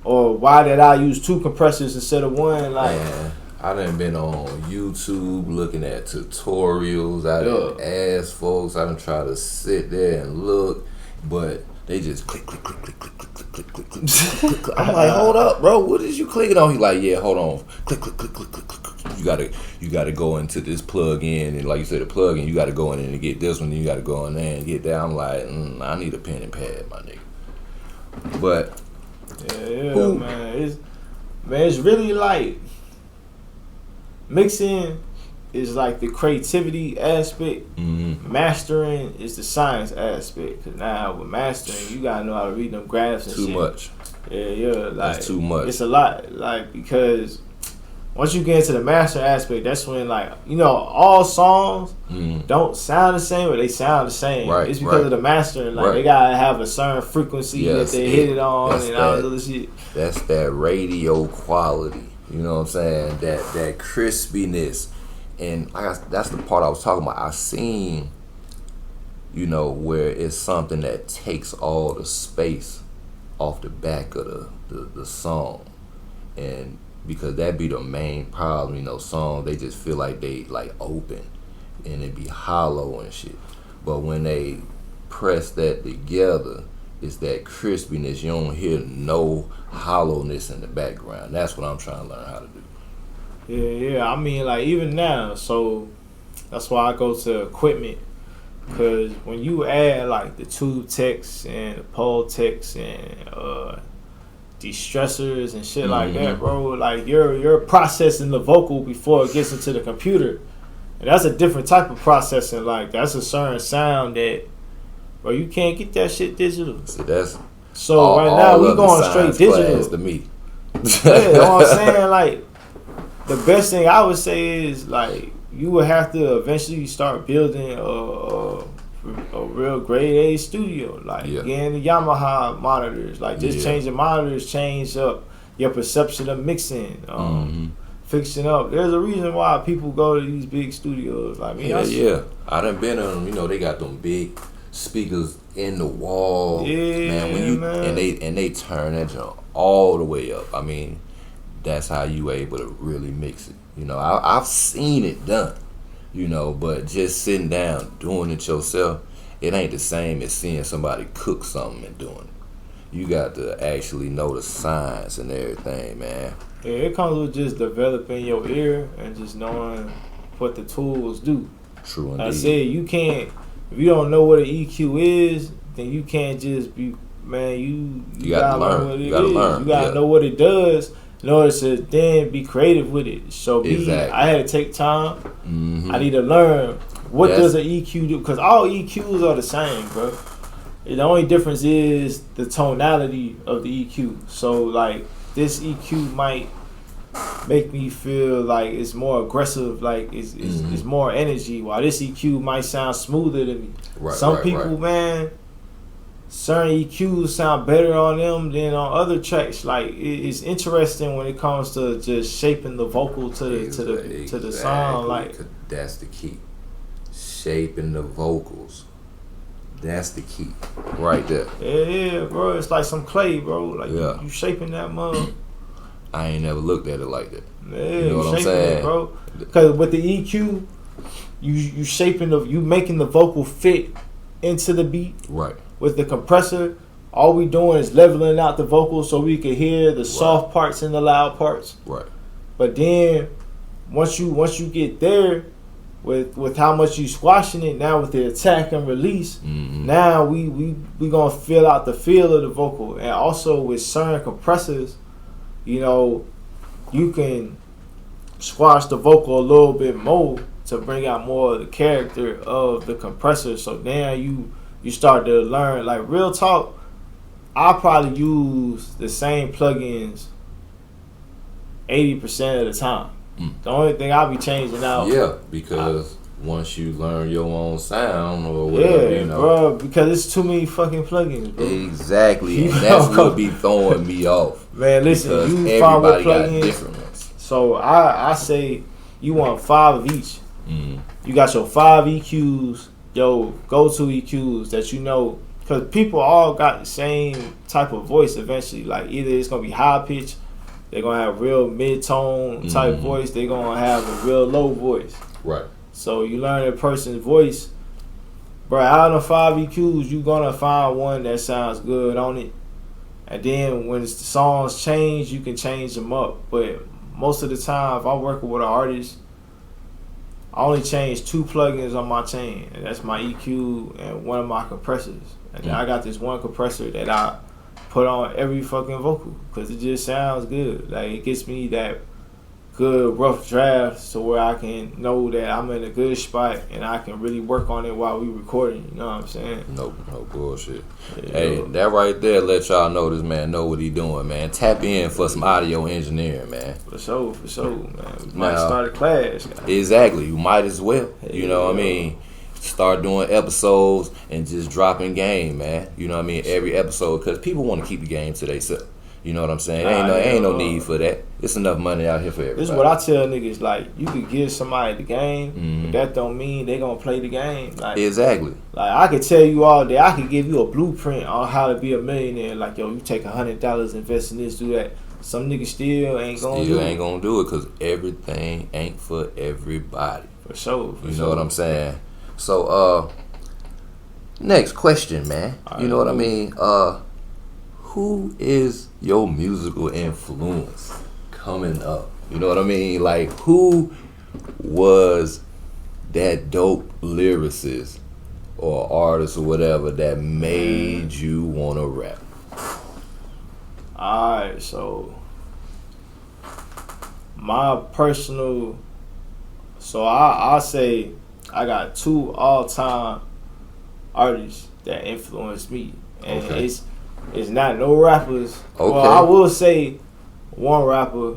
Speaker 2: Or why did I use 2 compressors instead of 1? Like,
Speaker 1: man, I done been on YouTube looking at tutorials. I done ask folks. I done try to sit there and look, but they just click, click, click, click, click, click, click, click, click, click, click, click. I'm like, hold up, bro. What is you clicking on? He like, yeah, hold on. Click, click, click, click, click, click. You gotta go into this plug in, and like you said, the plug in. You gotta go in and get this one. Then you gotta go in there and get that. I'm like, I need a pen and pad, my nigga. But
Speaker 2: yeah, man. It's really like mixing is like the creativity aspect. Mastering is the science aspect. Cause now with mastering, you gotta know how to read them graphs and shit.
Speaker 1: Too much.
Speaker 2: Yeah, like
Speaker 1: that's too much.
Speaker 2: It's a lot, like because once you get into the master aspect, that's when like all songs don't sound the same, but they sound the same.
Speaker 1: Right,
Speaker 2: it's because of the mastering. Like they gotta have a certain frequency that they hit it on and all the other shit.
Speaker 1: That's that radio quality. You know what I'm saying? That crispiness. And that's the part I was talking about. I seen, where it's something that takes all the space off the back of the song. And because that be the main problem, songs, they just feel like they like open and it be hollow and shit. But when they press that together, it's that crispiness. You don't hear no hollowness in the background. That's what I'm trying to learn how to do.
Speaker 2: Yeah. I mean, like even now, so that's why I go to equipment. Because when you add like the tube text and the pole text and de-stressors and shit like that, bro, like you're processing the vocal before it gets into the computer. And that's a different type of processing. Like that's a certain sound that, bro, you can't get that shit digital.
Speaker 1: See, that's
Speaker 2: so right now we going straight digital.
Speaker 1: To me.
Speaker 2: Yeah, you know what I'm saying? Like the best thing I would say is like you would have to eventually start building a real grade A studio, like getting the Yamaha monitors, like just changing monitors, change up your perception of mixing, fixing up. There's a reason why people go to these big studios. Like me,
Speaker 1: I done been on them. They got them big speakers in the wall, man. And they turn that junk all the way up. I mean, that's how you able to really mix it. I've seen it done. But just sitting down doing it yourself, it ain't the same as seeing somebody cook something and doing it. You got to actually know the science and everything, man.
Speaker 2: Yeah, it comes with just developing your ear and just knowing what the tools do.
Speaker 1: True indeed.
Speaker 2: I said you can't, if you don't know what an EQ is, then you can't just be, man, you gotta learn what it is. You gotta know what it does in order to then be creative with it. So I had to take time. I need to learn what does an EQ do, because all EQs are the same, bro. The only difference is the tonality of the EQ. So like this EQ might make me feel like it's more aggressive, like it's more energy, while this EQ might sound smoother than me. Some people, man, certain EQs sound better on them than on other tracks. Like it's interesting when it comes to just shaping the vocal to the song. Like
Speaker 1: that's the key. Shaping the vocals. That's the key. Right there.
Speaker 2: Yeah, bro. It's like some clay, bro. Like you shaping that mug.
Speaker 1: I ain't never looked at it like that.
Speaker 2: Yeah,
Speaker 1: you know what I'm saying,
Speaker 2: bro? Because with the EQ, you shaping you making the vocal fit into the beat.
Speaker 1: Right.
Speaker 2: With the compressor, all we doing is leveling out the vocals so we can hear the soft parts and the loud parts.
Speaker 1: Right.
Speaker 2: But then once you get there with how much you squashing it, now with the attack and release, now we gonna fill out the feel of the vocal. And also with certain compressors, you can squash the vocal a little bit more to bring out more of the character of the compressor. So now you start to learn, like real talk, I probably use the same plugins 80% of the time. The only thing I'll be changing out.
Speaker 1: Yeah, because once you learn your own sound or whatever,
Speaker 2: bro, because it's too many fucking plugins, bro.
Speaker 1: Exactly, and that's what be throwing me off.
Speaker 2: Man, listen, you find what plugins. Different ones. So I say you want 5 of each. You got your 5 EQs, your go-to EQs that because people all got the same type of voice eventually. Like either it's gonna be high pitch, they're gonna have real mid-tone type voice, they're gonna have a real low voice.
Speaker 1: Right.
Speaker 2: So you learn a person's voice, bro. Out of 5 EQs, you gonna find one that sounds good on it. And then when the songs change, you can change them up. But most of the time, if I'm working with an artist, I only change 2 plugins on my chain, and that's my EQ and one of my compressors. And then I got this one compressor that I put on every fucking vocal because it just sounds good. Like, it gets me that good rough draft to where I can know that I'm in a good spot and I can really work on it while we recording. You know what I'm saying?
Speaker 1: No bullshit.
Speaker 2: Yeah.
Speaker 1: Hey, that right there let y'all know this man know what he doing, man. Tap in for some audio engineering, man.
Speaker 2: For sure, man. We might start a class. Guys.
Speaker 1: Exactly. You might as well.
Speaker 2: Hey,
Speaker 1: you know what I mean? Start doing episodes and just dropping game, man. You know what I mean? Every episode, because people want to keep the game to themselves. You know what I'm saying? Ain't no need for that. It's enough money out here for everybody.
Speaker 2: This is what I tell niggas, like, you could give somebody the game, but that don't mean they gonna play the game. Like,
Speaker 1: exactly.
Speaker 2: Like, I could tell you all day, I could give you a blueprint on how to be a millionaire. Like, yo, you take $100, invest in this, do that. Some niggas still ain't gonna do it because
Speaker 1: everything ain't for everybody.
Speaker 2: For sure.
Speaker 1: You know what I'm saying? So, next question, man. You know what I mean? Who is your musical influence coming up? You know what I mean? Like, who was that dope lyricist or artist or whatever that made you want to rap?
Speaker 2: Alright, so my personal, I say I got 2 all-time artists that influenced me, and it's not no rappers. Okay. Well, I will say 1 rapper,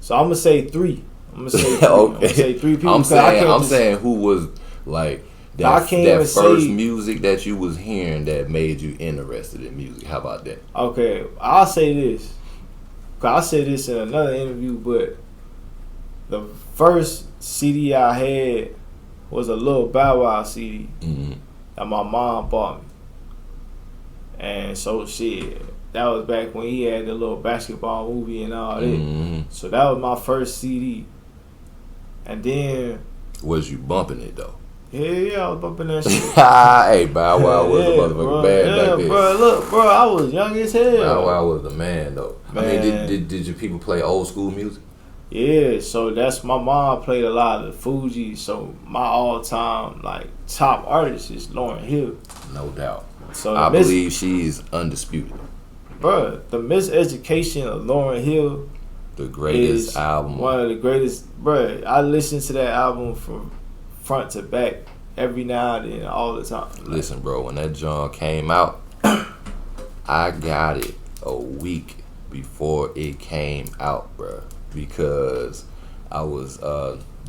Speaker 2: so I'm gonna say 3. I'm gonna say 3. I'm gonna say 3 people.
Speaker 1: I'm saying who was like that first music that you was hearing that made you interested in music. How about that?
Speaker 2: Okay, I'll say this. I said this in another interview, but the first CD I had was a Lil Bow Wow CD that my mom bought me. And so shit, that was back when he had the little basketball movie and all that. So that was my first CD. And then
Speaker 1: was you bumping it though?
Speaker 2: Yeah, I was bumping that shit.
Speaker 1: Hey, Bow Wow was a motherfucking bad back then.
Speaker 2: Bro, look, bro, I was young as hell.
Speaker 1: Bow Wow was the man though. Man. I mean, did your people play old school music?
Speaker 2: Yeah, so that's my mom played a lot of the Fuji. So my all time like top artist is Lauryn Hill.
Speaker 1: No doubt.
Speaker 2: So
Speaker 1: I believe she's undisputed.
Speaker 2: Bro, the Miseducation of Lauryn Hill,
Speaker 1: the greatest album.
Speaker 2: One of the greatest. Bro, I listen to that album from front to back every now and then, all the time.
Speaker 1: Listen, bro, when that John came out, I got it a week before it came out, bro, because I was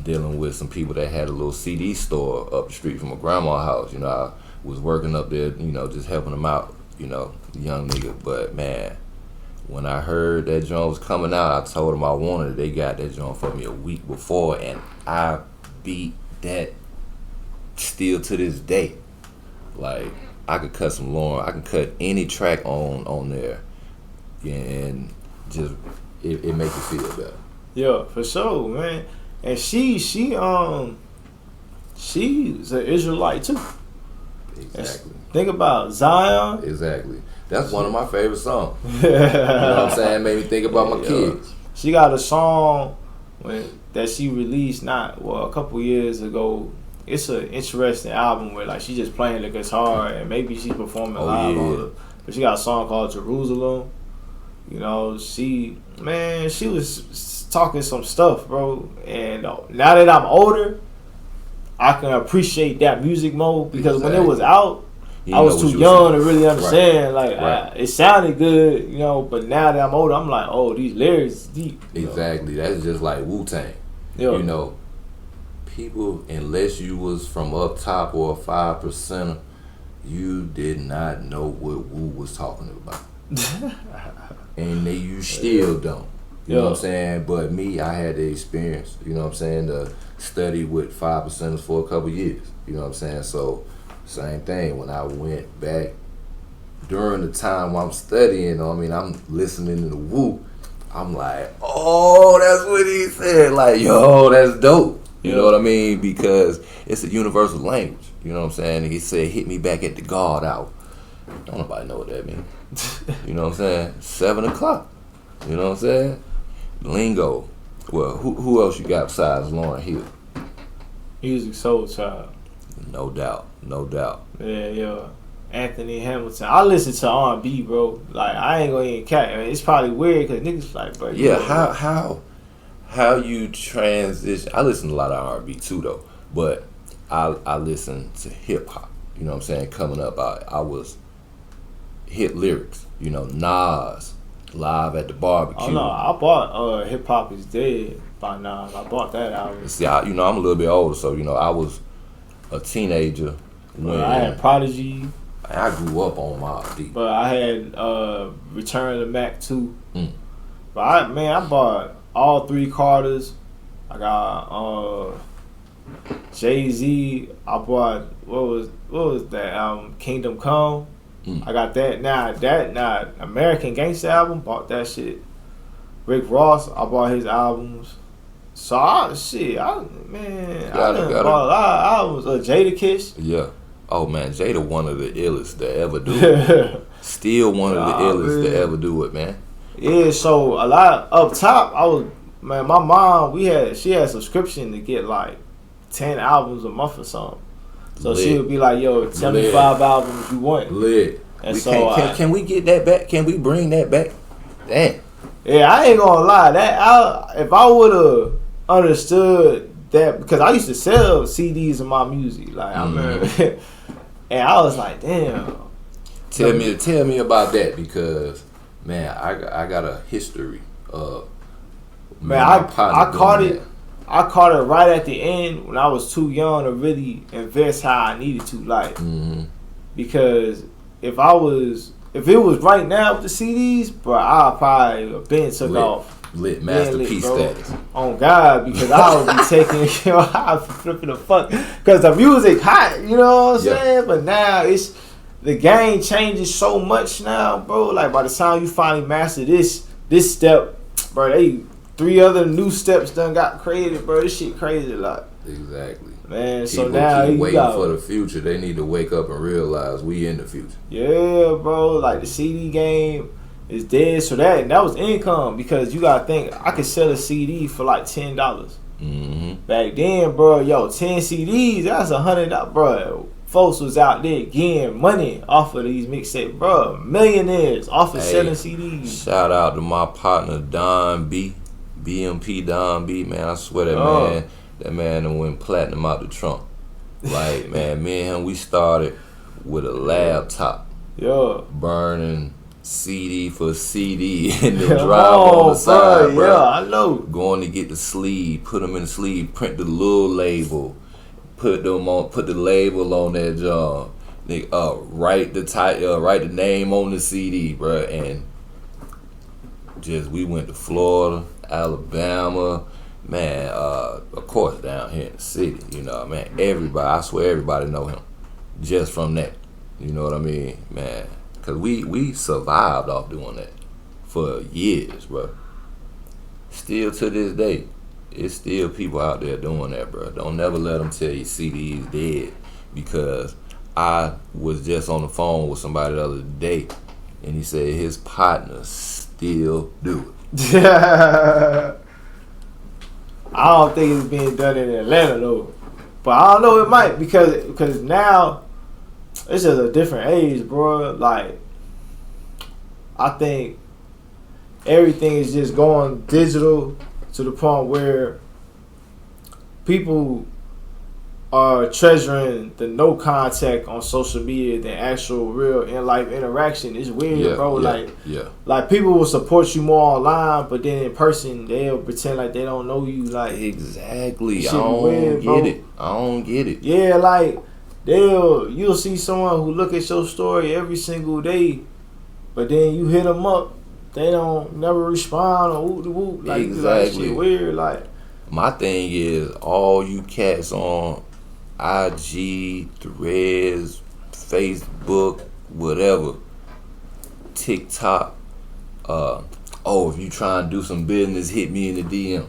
Speaker 1: dealing with some people that had a little CD store up the street from my grandma's house. You know, I was working up there, you know, just helping them out, you know, young nigga. But man, when I heard that joint was coming out, I told them I wanted it. They got that joint for me a week before, and I beat that still to this day. Like, I could cut some Lauryn, I can cut any track on there, and just it make you feel better.
Speaker 2: Yeah, for sure, man. And she's an Israelite too.
Speaker 1: Exactly.
Speaker 2: Think about Zion.
Speaker 1: Exactly. That's one of my favorite songs. You know what I'm saying? Made me think about my kids.
Speaker 2: She got a song that she released a couple years ago. It's an interesting album where like she just playing the guitar and maybe she's performing live on it. But she got a song called Jerusalem. You know, she was talking some stuff, bro. And now that I'm older, I can appreciate that music more because when it was out, I was too young to really understand. Right. Like, it sounded good, you know, but now that I'm older, I'm like, oh, these lyrics is deep.
Speaker 1: Exactly. That's just like Wu-Tang. Yeah. You know, people, unless you was from up top or a 5%, you did not know what Wu was talking about. And you still don't. You know what I'm saying? But me, I had the experience, you know what I'm saying, to study with 5%ers for a couple years. You know what I'm saying? So, same thing. When I went back during the time while I'm studying, I mean, I'm listening to the Wu, I'm like, oh, that's what he said. Like, yo, that's dope. You know what I mean? Because it's a universal language. You know what I'm saying? And he said, hit me back at the guard out. Don't nobody Nobody know what that means. You know what I'm saying? 7 o'clock. You know what I'm saying? Lingo. Well, who else you got besides Lauryn Hill?
Speaker 2: Music Soul Child.
Speaker 1: No doubt. No doubt.
Speaker 2: Yeah. Anthony Hamilton. I listen to R&B, bro. Like, I ain't gonna even cat. I mean, it's probably weird because niggas like, bro.
Speaker 1: Yeah, how you transition? I listen to a lot of R&B too, though. But I listen to hip hop. You know what I'm saying? Coming up, I was hit lyrics. You know, Nas, Live at the Barbecue.
Speaker 2: Oh no, I bought Hip Hop Is Dead by Nas. I bought that album.
Speaker 1: See, I'm a little bit older, so I was a teenager when
Speaker 2: I had Prodigy.
Speaker 1: I grew up on Mobb Deep.
Speaker 2: But I had Return to Mac 2. But I bought all 3 Carters. I got Jay-Z. I bought what was that album? Kingdom Come. I got that. Now American Gangsta album, bought that shit. Rick Ross, I bought his albums. So I done bought a lot of albums. Jadakiss.
Speaker 1: Yeah. Oh man, Jada one of the illest to ever do it. Still one of the illest to ever do it, man.
Speaker 2: Yeah, so a lot up top, my mom, she had a subscription to get like 10 albums a month or something. So she would be like, yo, tell me 5 albums you want.
Speaker 1: Lit.
Speaker 2: And
Speaker 1: can we get that back? Can we bring that back? Damn.
Speaker 2: Yeah, I ain't gonna lie. If I would have understood that, because I used to sell CDs of my music, like I remember, and I was like, damn.
Speaker 1: Tell me about that, because man, I got a history of
Speaker 2: I caught it. I caught it right at the end when I was too young to really invest how I needed to, like, because if it was right now with the CDs, bro, I probably have been took off.
Speaker 1: Lit masterpiece status.
Speaker 2: On God, because I would be taking, I'd be flipping the fuck, because the music hot, you know what I'm saying? But now the game changes so much now, bro. Like by the time you finally master this step, bro, 3 other new steps done got created, bro. This shit crazy, like.
Speaker 1: Exactly.
Speaker 2: Man,
Speaker 1: People
Speaker 2: so now
Speaker 1: keep
Speaker 2: you
Speaker 1: waiting for the future. They need to wake up and realize we in the future.
Speaker 2: Yeah, bro. Like the CD game is dead. So that was income, because you gotta think I could sell a CD for like $10. Back then, bro, 10 CDs, that's $100, bro. Folks was out there getting money off of these mixtapes, bro. Millionaires off of selling CDs.
Speaker 1: Shout out to my partner Don B, BMP Don B, man. I swear that man done went platinum out the trunk. Like, man, me and him, we started with a laptop.
Speaker 2: Yeah.
Speaker 1: Burning CD for CD and then drive on the side, bro.
Speaker 2: Yeah, I know.
Speaker 1: Going to get the sleeve, put them in the sleeve, print the little label, put the label on that job. Write the name on the CD, bro. And we went to Florida, Alabama, man, of course down here in the city, man, I swear everybody know him just from that, you know what I mean, man, because we survived off doing that for years, bro. Still to this day, it's still people out there doing that, bro. Don't never let them tell you CD's dead, because I was just on the phone with somebody the other day, and he said his partners still do it.
Speaker 2: I don't think it's being done in Atlanta though, but I don't know, it might, because now it's just a different age, bro. Like I think everything is just going digital to the point where people are treasuring the no contact on social media than actual real in life interaction. It's weird, bro. Like people will support you more online, but then in person they'll pretend like they don't know you. Like
Speaker 1: exactly, I don't get it.
Speaker 2: Yeah, like you'll see someone who look at your story every single day, but then you hit them up, they don't never respond or whoop de whoop. Like exactly, shit weird. Like
Speaker 1: my thing is all you cats on IG, Threads, Facebook, whatever, TikTok. If you try and do some business, hit me in the DM.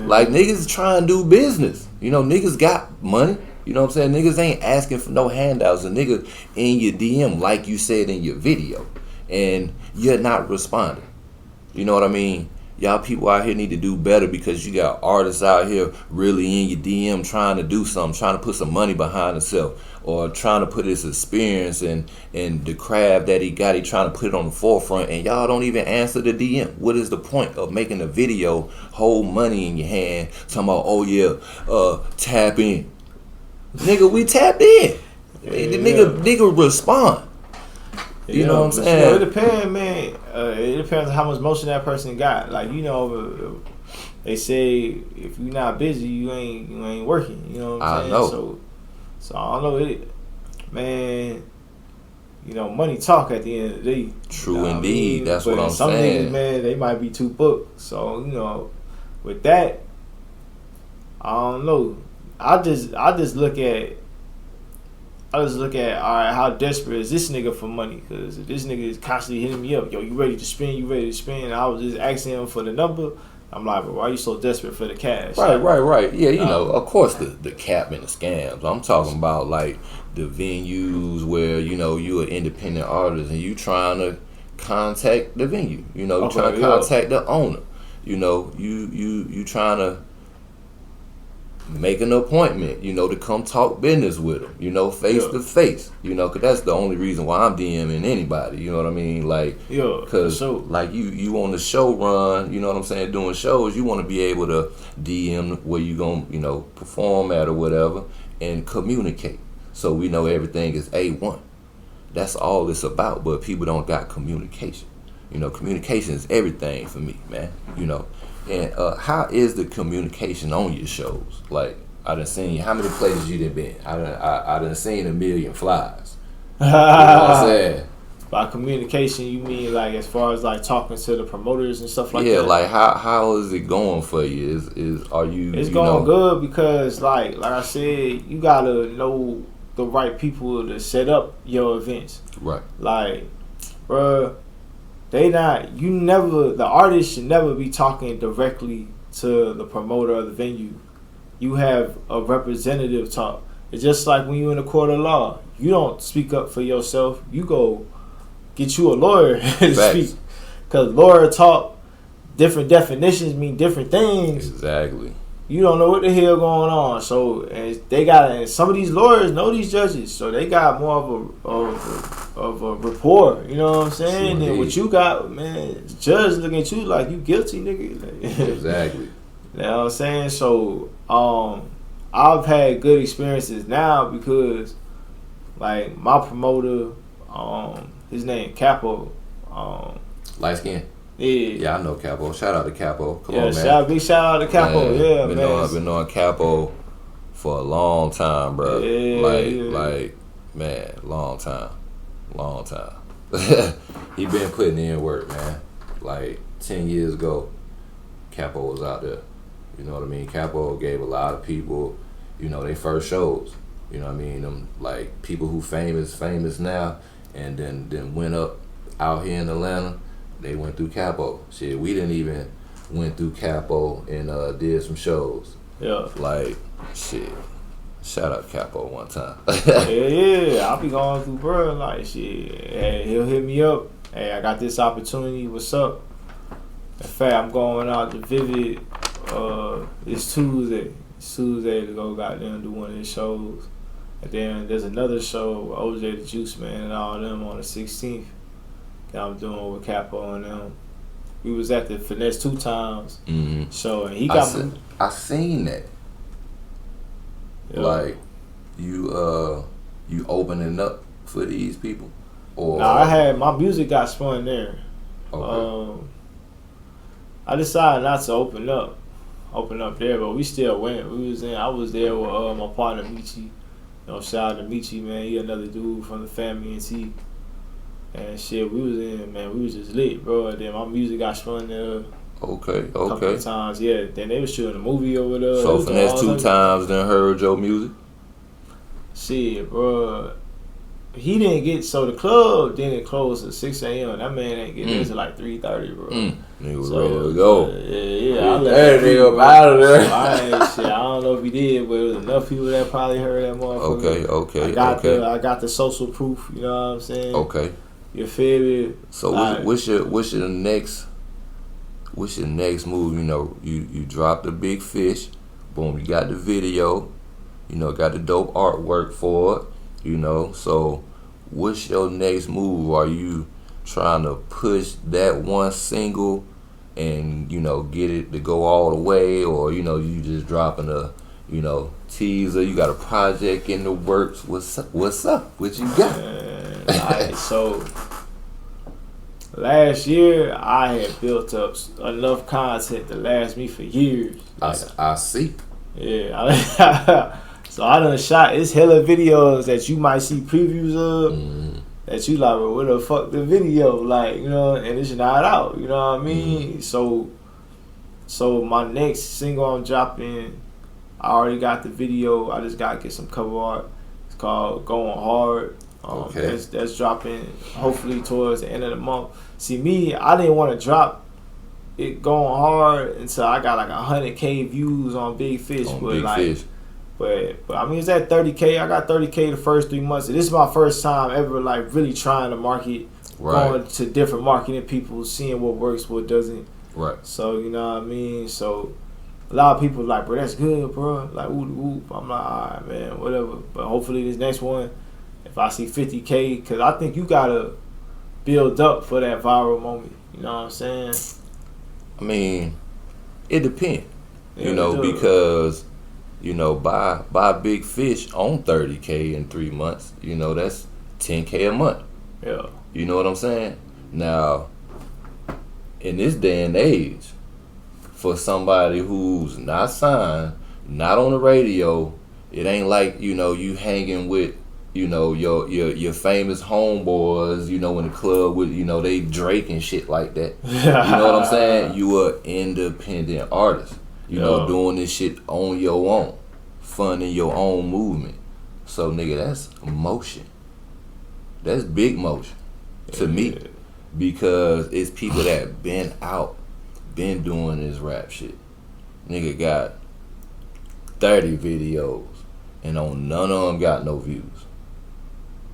Speaker 1: Like niggas trying to do business. Niggas got money. You know what I'm saying? Niggas ain't asking for no handouts. A nigga in your DM, like you said in your video, and you're not responding. You know what I mean? Y'all people out here need to do better, because you got artists out here really in your DM trying to do something, trying to put some money behind himself, or trying to put his experience and the craft that he got, he trying to put it on the forefront, and y'all don't even answer the DM. What is the point of making a video, hold money in your hand, talking about, oh yeah, tap in? Nigga, we tapped in. The nigga respond. You know what I'm saying?
Speaker 2: It depends, man. It depends on how much motion that person got. Like, you know, they say if you're not busy, you ain't working. You know what I'm saying?
Speaker 1: I know.
Speaker 2: So I don't know it, man. You know, money talk at the end of the day.
Speaker 1: True,
Speaker 2: you know
Speaker 1: indeed.
Speaker 2: I mean?
Speaker 1: That's
Speaker 2: but
Speaker 1: what I'm
Speaker 2: some
Speaker 1: saying.
Speaker 2: Niggas, man, they might be too booked. So, you know, with that, I don't know. I just look at, all right, how desperate is this nigga for money? Because if this nigga is constantly hitting me up, yo, you ready to spend? You ready to spend? I was just asking him for the number. I'm like, bro, why are you so desperate for the cash?
Speaker 1: Right. Yeah, you know, of course the cap and the scams. I'm talking about like the venues where, you know, you're an independent artist and you trying to contact the venue. You know, you trying to contact the owner. You know, you trying to make an appointment, you know, to come talk business with them, you know, face to face, you know, because that's the only reason why I'm DMing anybody, you know what I mean? Like, because like you on the show run, you know what I'm saying, doing shows, you want to be able to DM where you going to, you know, perform at or whatever, and communicate. So we know everything is A1. That's all it's about, but people don't got communication. You know, communication is everything for me, man, you know. And how is the communication on your shows? Like, I done seen, how many places you done been? I done seen a million flies. You know what I'm saying?
Speaker 2: By communication, you mean like as far as like talking to the promoters and stuff like that?
Speaker 1: Yeah, like how is it going for you? Are you?
Speaker 2: It's going good because like I said, you gotta know the right people to set up your events.
Speaker 1: Right.
Speaker 2: Like, bruh, the artist should never be talking directly to the promoter of the venue. You have a representative talk. It's just like when you're in a court of law. You don't speak up for yourself. You go get you a lawyer to speak. Because lawyer talk, different definitions mean different things.
Speaker 1: Exactly.
Speaker 2: You don't know what the hell going on. So and some of these lawyers know these judges, so they got more of a rapport. You know what I'm saying? Than what you got, man. The judge looking at you like you guilty, nigga.
Speaker 1: Exactly.
Speaker 2: You know what I'm saying? So I've had good experiences now because like my promoter, his name Capo.
Speaker 1: Light skin.
Speaker 2: Yeah,
Speaker 1: I know Capo. Shout out to Capo. Come on, man.
Speaker 2: Big shout out to Capo.
Speaker 1: Man,
Speaker 2: yeah,
Speaker 1: I've been knowing Capo for a long time, bro. Like, man, long time. He been putting in work, man. Like 10 years ago, Capo was out there. You know what I mean? Capo gave a lot of people, you know, their first shows. You know what I mean? Them like people who famous now, and then went up out here in Atlanta. They went through Capo. Shit, we didn't even went through Capo and did some shows.
Speaker 2: Yeah.
Speaker 1: Like, shit. Shout out Capo one time.
Speaker 2: yeah. I'll be going through, bro. Like, shit. Hey, he'll hit me up. Hey, I got this opportunity. What's up? In fact, I'm going out to Vivid. It's Tuesday. To go goddamn do one of his shows. And then there's another show with OJ the Juice Man and all them on the 16th. That I'm doing with Capo and them. We was at the Finesse 2 Times show, and he got
Speaker 1: I seen that. Yeah. Like you opening up for these people, or
Speaker 2: I had my music got spun there.
Speaker 1: Okay.
Speaker 2: I decided not to open up there, but we still went. I was there with my partner Michi. You know, shout out to Michi, man. He another dude from the family and T. And shit, we was in, man. We was just lit, bro. And then my music got spun there.
Speaker 1: Okay.
Speaker 2: A couple of times, yeah. Then they was shooting a movie over there.
Speaker 1: So Finesse 2 Times, then heard your music.
Speaker 2: Shit, bro. he didn't get, so the club didn't close at 6 a.m. That man didn't get there till like 3:30, bro.
Speaker 1: Nigga was
Speaker 2: So,
Speaker 1: ready to go.
Speaker 2: Yeah, I let
Speaker 1: that nigga up out of there.
Speaker 2: So I don't know if he did, but it was enough people that probably heard that motherfucker.
Speaker 1: Okay.
Speaker 2: I got the social proof. You know what I'm saying?
Speaker 1: Okay.
Speaker 2: You feel me?
Speaker 1: So
Speaker 2: like,
Speaker 1: what's your next move? You know, you dropped the big fish. Boom, you got the video. You know, got the dope artwork for it. You know, so what's your next move? Are you trying to push that one single and, you know, get it to go all the way, or, you know, you just dropping a, you know, teaser? You got a project in the works? What's up? What you got?
Speaker 2: So last year I had built up enough content to last me for years.
Speaker 1: I see.
Speaker 2: Yeah. So I done shot, it's hella videos that you might see previews of that you like, well, where the fuck the video? Like, you know, and it's not out, you know what I mean? So my next single I'm dropping, I already got the video. I just gotta get some cover art. It's called Going Hard.
Speaker 1: Okay.
Speaker 2: That's dropping hopefully towards the end of the month. See, me, I didn't want to drop it Going Hard until I got like 100K views on Big Fish. But I mean, it's at 30K. I got 30K the first 3 months. This is my first time ever like really trying to market, going to different marketing people, seeing what works, what doesn't.
Speaker 1: Right.
Speaker 2: So, you know what I mean? So a lot of people like, bro, that's good, bro. Like, whoop. I'm like, all right, man, whatever. But hopefully this next one, if I see 50K, because I think you got to build up for that viral moment. You know what I'm saying?
Speaker 1: I mean, it depends.
Speaker 2: Yeah,
Speaker 1: you know, because, you know, buy Big Fish on 30K in 3 months, you know, that's 10K a month.
Speaker 2: Yeah.
Speaker 1: You know what I'm saying? Now, in this day and age, for somebody who's not signed, not on the radio, it ain't like, you know, you hanging with, you know, your famous homeboys, you know, in the club with, you know, they Drake and shit like that. You know what I'm saying? You are independent artist. You know, doing this shit on your own, funding your own movement. So, nigga, that's motion. That's big motion to me, because it's people that been out, been doing this rap shit. Nigga got 30 videos, and on none of them got no views.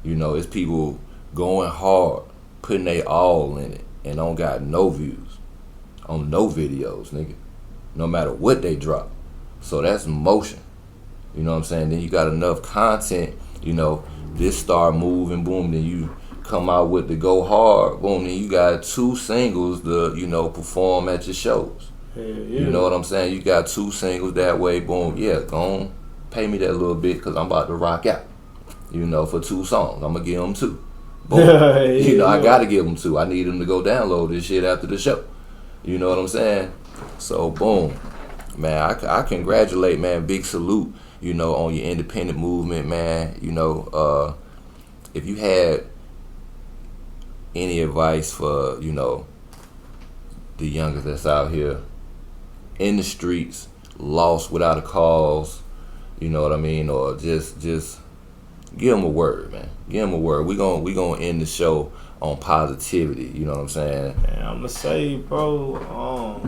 Speaker 1: You know, it's people going hard, putting they all in it, and don't got no views on no videos, nigga. No matter what they drop. So that's motion. You know what I'm saying? Then you got enough content, you know, this start moving, boom, then you come out with the Go Hard, boom, then you got 2 singles to, you know, perform at your shows. You know what I'm saying? You got 2 singles that way, boom, go on, pay me that little bit, because I'm about to rock out. You know, for 2 songs. I'm going to give them 2. Boom. You know, I got to give them 2. I need them to go download this shit after the show. You know what I'm saying? So, boom. Man, I congratulate, man. Big salute, you know, on your independent movement, man. You know, if you had any advice for, you know, the youngest that's out here in the streets, lost without a cause, you know what I mean? Or just give them a word, man. Give them a word. We gonna end the show on positivity, you know what I'm saying?
Speaker 2: Man, I'm gonna say, bro,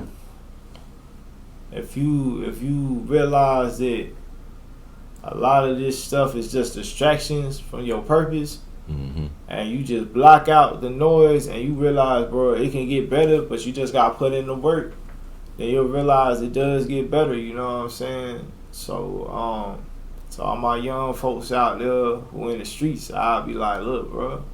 Speaker 2: if you realize that a lot of this stuff is just distractions from your purpose, and you just block out the noise, and you realize, bro, it can get better, but you just gotta put in the work, then you'll realize it does get better. You know what I'm saying? So, to all my young folks out there who in the streets, I'll be like, look, bro,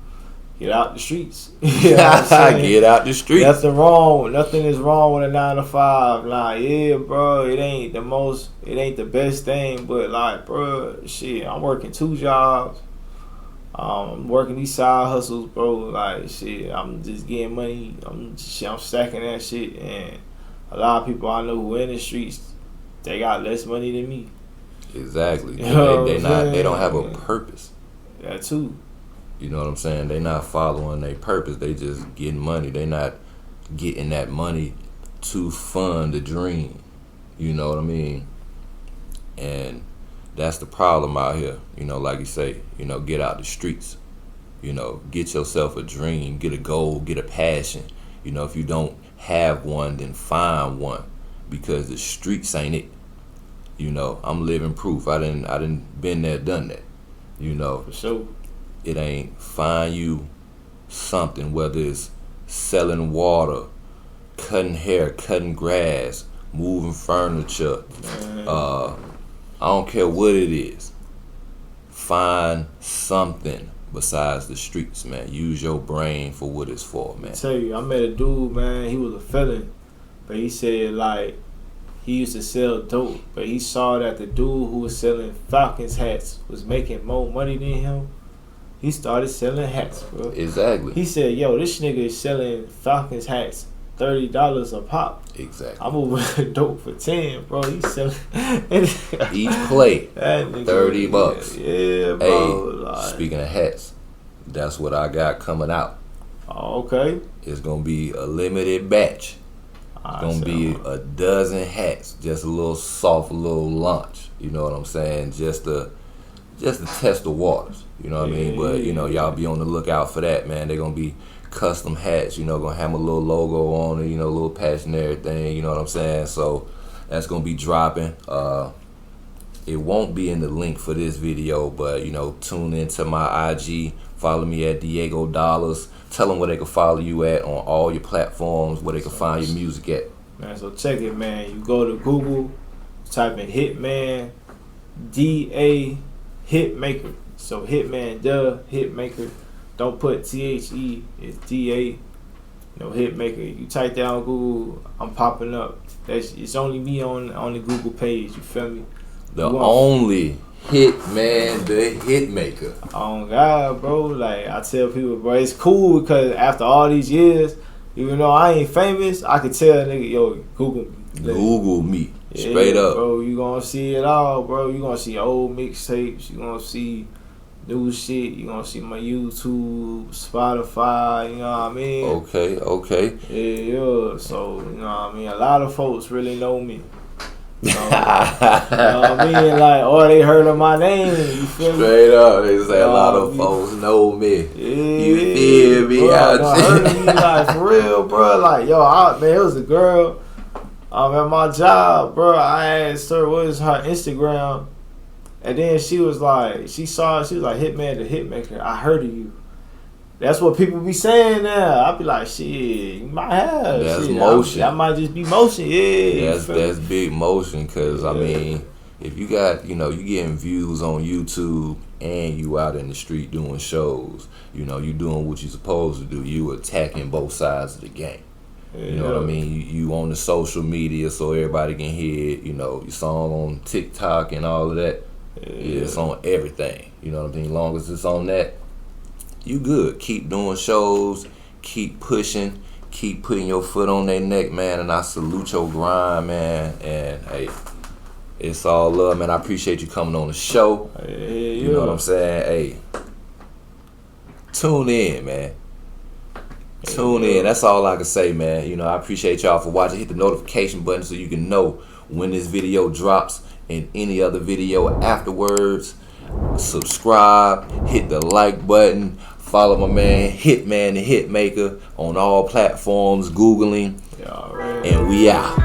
Speaker 2: get out the streets. You know what I'm saying? Get out the streets. Nothing is wrong with a 9 to 5. Like, yeah, bro, it ain't the best thing, but like, bro, shit, I'm working 2 jobs. I'm working these side hustles, bro. Like, shit, I'm just getting money. I'm stacking that shit, and a lot of people I know who in the streets, they got less money than me.
Speaker 1: Exactly. They don't have a purpose.
Speaker 2: That too.
Speaker 1: You know what I'm saying? They not following their purpose. They just getting money. They not getting that money to fund the dream. You know what I mean? And that's the problem out here. You know, like you say, you know, get out the streets. You know, get yourself a dream, get a goal, get a passion. You know, if you don't have one, then find one, because the streets ain't it. You know, I'm living proof. I didn't been there, done that. You know,
Speaker 2: For sure.
Speaker 1: it ain't find you something, whether it's selling water, cutting hair, cutting grass, moving furniture. I don't care what it is. Find something besides the streets, man. Use your brain for what it's for, man.
Speaker 2: I tell you, I met a dude, man. He was a felon, but he said like he used to sell dope, but he saw that the dude who was selling Falcons hats was making more money than him. He started selling hats, bro.
Speaker 1: Exactly.
Speaker 2: He said, "Yo, this nigga is selling Falcons hats $30 a pop.
Speaker 1: Exactly.
Speaker 2: I'm over dope for 10, bro. He's selling
Speaker 1: each play
Speaker 2: that nigga,
Speaker 1: $30.
Speaker 2: Yeah, bro.
Speaker 1: Hey,
Speaker 2: like,
Speaker 1: speaking of hats, that's what I got coming out.
Speaker 2: oh, okay.
Speaker 1: It's gonna be a limited batch. It's gonna be a dozen hats, just a little soft, little launch. You know what I'm saying? Just to test the waters. You know what I mean? But you know, y'all be on the lookout for that, man. They're gonna be custom hats. You know, gonna have a little logo on it. You know, a little patch and everything. You know what I'm saying? So that's gonna be dropping. It won't be in the link for this video, but you know, tune into my IG. Follow me at Diego Dollars. Tell them where they can follow you at on all your platforms, where they can find your music at.
Speaker 2: Man, so check it, man. You go to Google, type in Hitman Da Hitmaker. So Hitman Da Hitmaker. Don't put THE. It's DA. No, Hitmaker. You type that on Google, I'm popping up. It's only me on the Google page. You feel me?
Speaker 1: The only Hitman Da Hitmaker.
Speaker 2: Oh God, bro. Like I tell people, bro, it's cool because after all these years, even though I ain't famous, I can tell nigga, yo, Google me.
Speaker 1: Google me. Straight up.
Speaker 2: Bro, you gonna see it all, bro. You gonna see old mixtapes, you gonna see new shit, you gonna see my YouTube, Spotify, you know what I mean?
Speaker 1: Okay.
Speaker 2: Yeah. So, you know what I mean? A lot of folks really know me. You know what I mean? Like, or they heard of my name, you feel me?
Speaker 1: Straight up, they say a lot of folks know me.
Speaker 2: Yeah,
Speaker 1: You feel me?
Speaker 2: bro,
Speaker 1: Out
Speaker 2: heard of me, like, for real, bro. Like, yo, man, it was a girl at my job, bro. I asked her what is her Instagram, and then she was like, she was like, Hitman Da Hitmaker. I heard of you. That's what people be saying now. I be like, shit, you might have.
Speaker 1: That's
Speaker 2: shit,
Speaker 1: motion.
Speaker 2: That might just be motion, yeah.
Speaker 1: That's big motion, because I mean, if you got, you know, you getting views on YouTube and you out in the street doing shows, you know, you doing what you supposed to do. You attacking both sides of the game. You know what I mean? You on the social media so everybody can hear it. You know, your song on TikTok and all of that. Yeah, it's on everything. You know what I mean? As long as it's on that, you good. Keep doing shows. Keep pushing. Keep putting your foot on their neck, man. And I salute your grind, man. And hey, it's all love, man. I appreciate you coming on the show. You know what I'm saying? Hey, tune in, man. Tune in. That's all I can say, man. You know, I appreciate y'all for watching. Hit the notification button so you can know when this video drops and any other video afterwards. Subscribe. Hit the like button. Follow my man Hitman Da Hitmaker on all platforms. Googling. And we out.